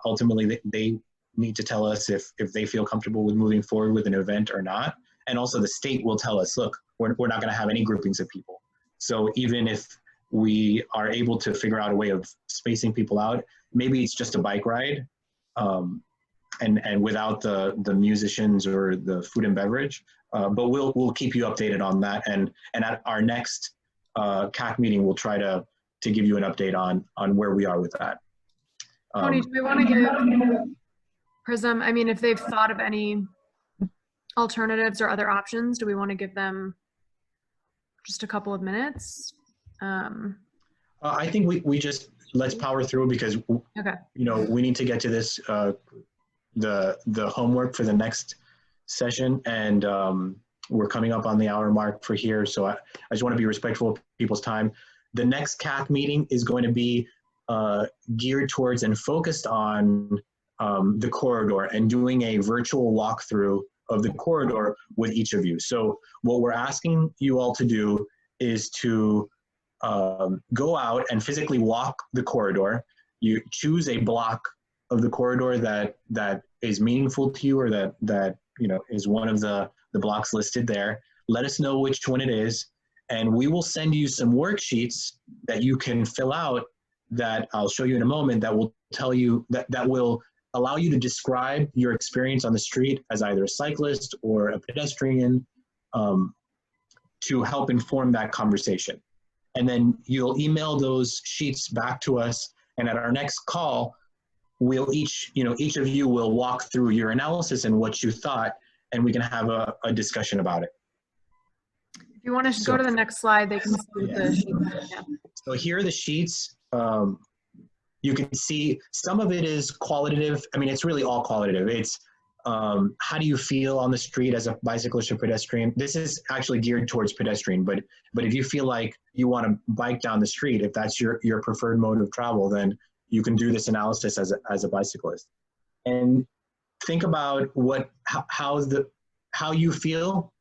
Ultimately, they need to tell us if they feel comfortable with moving forward with an event or not. And also the state will tell us, look, we're not going to have any groupings of people. So even if we are able to figure out a way of spacing people out, maybe it's just a bike ride, and without the musicians or the food and beverage. But we'll keep you updated on that. And at our next CAC meeting, we'll try to give you an update on where we are with that. Tony, do we want to give PRISM, I mean, if they've thought of any alternatives or other options, do we want to give them just a couple of minutes? I think we just, let's power through, because okay, you know, we need to get to this, the homework for the next session, and we're coming up on the hour mark for here. So I just want to be respectful of people's time. The next CAC meeting is going to be geared towards and focused on the corridor and doing a virtual walkthrough of the corridor with each of you. So what we're asking you all to do is to go out and physically walk the corridor. You choose a block of the corridor that is meaningful to you, or that is one of the blocks listed there. Let us know which one it is, and we will send you some worksheets that you can fill out that I'll show you in a moment, that will tell you that will allow you to describe your experience on the street as either a cyclist or a pedestrian, to help inform that conversation. And then you'll email those sheets back to us, and at our next call, we'll each of you will walk through your analysis and what you thought, and we can have a discussion about it. If you want to go to the next slide, they can see the sheets. Yeah. So here are the sheets. You can see some of it is qualitative. I mean, it's really all qualitative. It's how do you feel on the street as a bicyclist or pedestrian? This is actually geared towards pedestrian, but if you feel like you want to bike down the street, if that's your preferred mode of travel, then you can do this analysis as a bicyclist. And think about how you feel,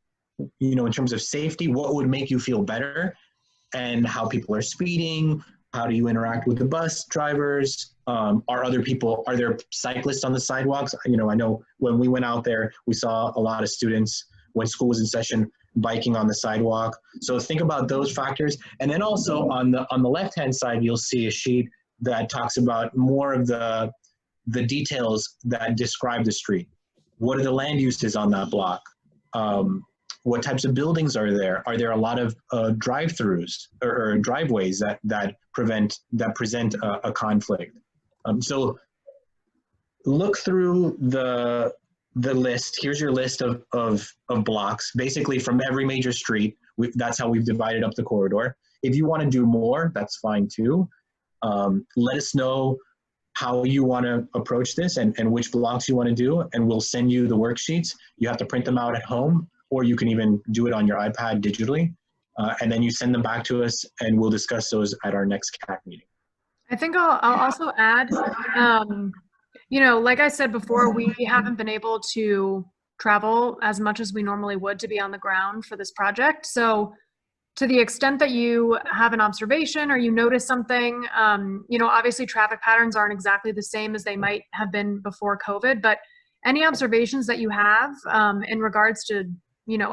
in terms of safety, what would make you feel better, and how people are speeding. How do you interact with the bus drivers? Are there cyclists on the sidewalks? I know when we went out there, we saw a lot of students when school was in session biking on the sidewalk. So think about those factors. And then also on the left-hand side, you'll see a sheet that talks about more of the details that describe the street. What are the land uses on that block? What types of buildings are there? Are there a lot of drive-throughs or driveways that present a conflict? So look through the list. Here's your list of blocks, basically from every major street. That's how we've divided up the corridor. If you want to do more, that's fine too. Let us know how you want to approach this and which blocks you want to do, and we'll send you the worksheets. You have to print them out at home, or you can even do it on your iPad digitally, and then you send them back to us, and we'll discuss those at our next CAC meeting. I think I'll also add, like I said before, we haven't been able to travel as much as we normally would to be on the ground for this project. So to the extent that you have an observation or you notice something, obviously traffic patterns aren't exactly the same as they might have been before COVID, but any observations that you have in regards to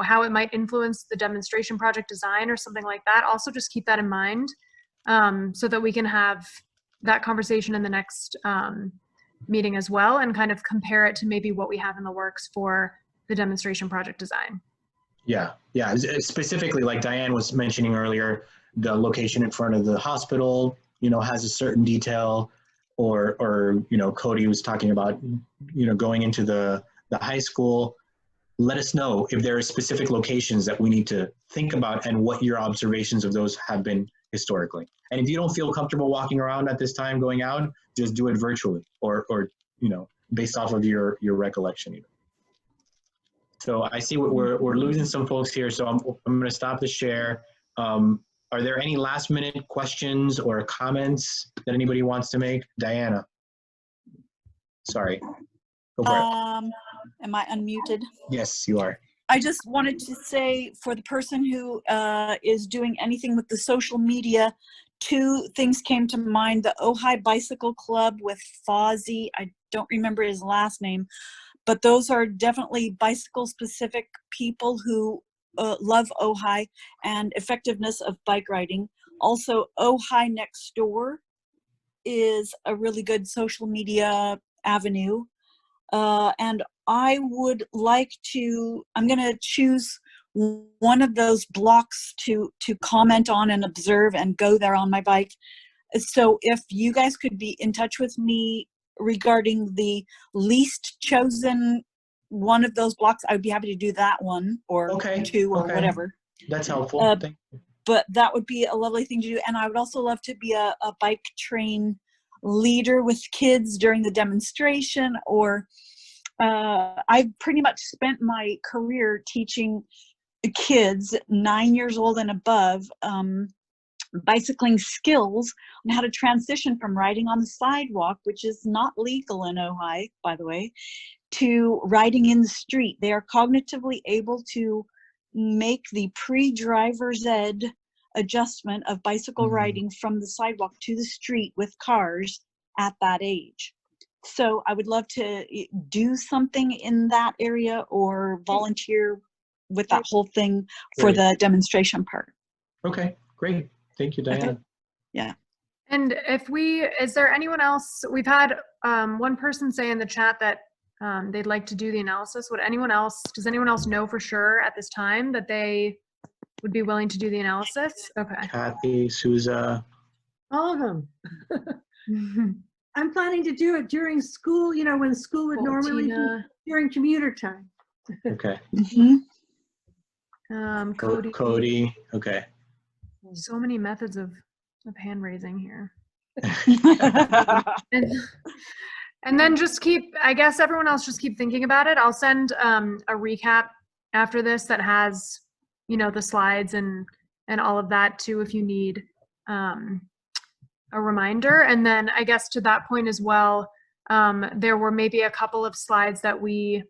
how it might influence the demonstration project design or something like that, also just keep that in mind, so that we can have that conversation in the next meeting as well, and kind of compare it to maybe what we have in the works for the demonstration project design. Yeah. Specifically, like Diane was mentioning earlier, the location in front of the hospital, has a certain detail, or Cody was talking about, going into the high school. Let us know if there are specific locations that we need to think about and what your observations of those have been historically. And if you don't feel comfortable walking around at this time going out, just do it virtually or based off of your recollection. So I see we're losing some folks here, so I'm going to stop the share. Are there any last minute questions or comments that anybody wants to make? Diana. Sorry. Go for it. Am I unmuted? Yes, you are. I just wanted to say, for the person who is doing anything with the social media, 2 things came to mind. The Ojai Bicycle Club with Fozzie, I don't remember his last name, but those are definitely bicycle-specific people who love Ojai and effectiveness of bike riding. Also, Ojai Next Door is a really good social media avenue. And I would like to, I'm going to choose one of those blocks to comment on and observe and go there on my bike. So if you guys could be in touch with me regarding the least chosen one of those blocks, I'd be happy to do that one, or 2 or whatever. That's helpful. Thank you. But that would be a lovely thing to do. And I would also love to be a bike train leader with kids during the demonstration, or I've pretty much spent my career teaching kids 9 years old and above bicycling skills on how to transition from riding on the sidewalk, which is not legal in Ojai, by the way, to riding in the street. They are cognitively able to make the pre-driver's ed adjustment of bicycle riding from the sidewalk to the street with cars at that age. So I would love to do something in that area or volunteer with that whole thing for the demonstration part. Okay, great. Thank you, Diana. Yeah. And is there anyone else, we've had one person say in the chat that they'd like to do the analysis. Does anyone else know for sure at this time that they would be willing to do the analysis? Okay. Kathy, Souza. All of them. I'm planning to do it during school, you know, when school would normally be during commuter time. Okay. Cody. Okay. So many methods of hand raising here. And then I guess everyone else just keep thinking about it. I'll send a recap after this that has, you know, the slides and all of that too, if you need a reminder. And then I guess to that point as well, there were maybe a couple of slides that we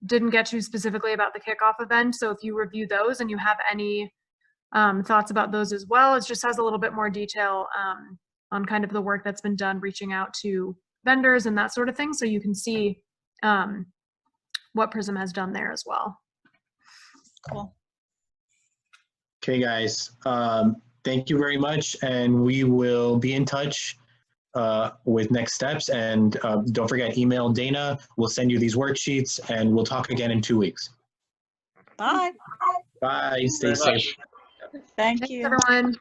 didn't get to specifically about the kickoff event. So if you review those and you have any thoughts about those as well, it just has a little bit more detail on kind of the work that's been done, reaching out to vendors and that sort of thing. So you can see what Prism has done there as well. Cool. Okay, guys. Thank you very much. And we will be in touch with next steps. And don't forget, email Dana. We'll send you these worksheets and we'll talk again in 2 weeks. Bye. Bye. Stay safe. Thank Thanks, you. everyone.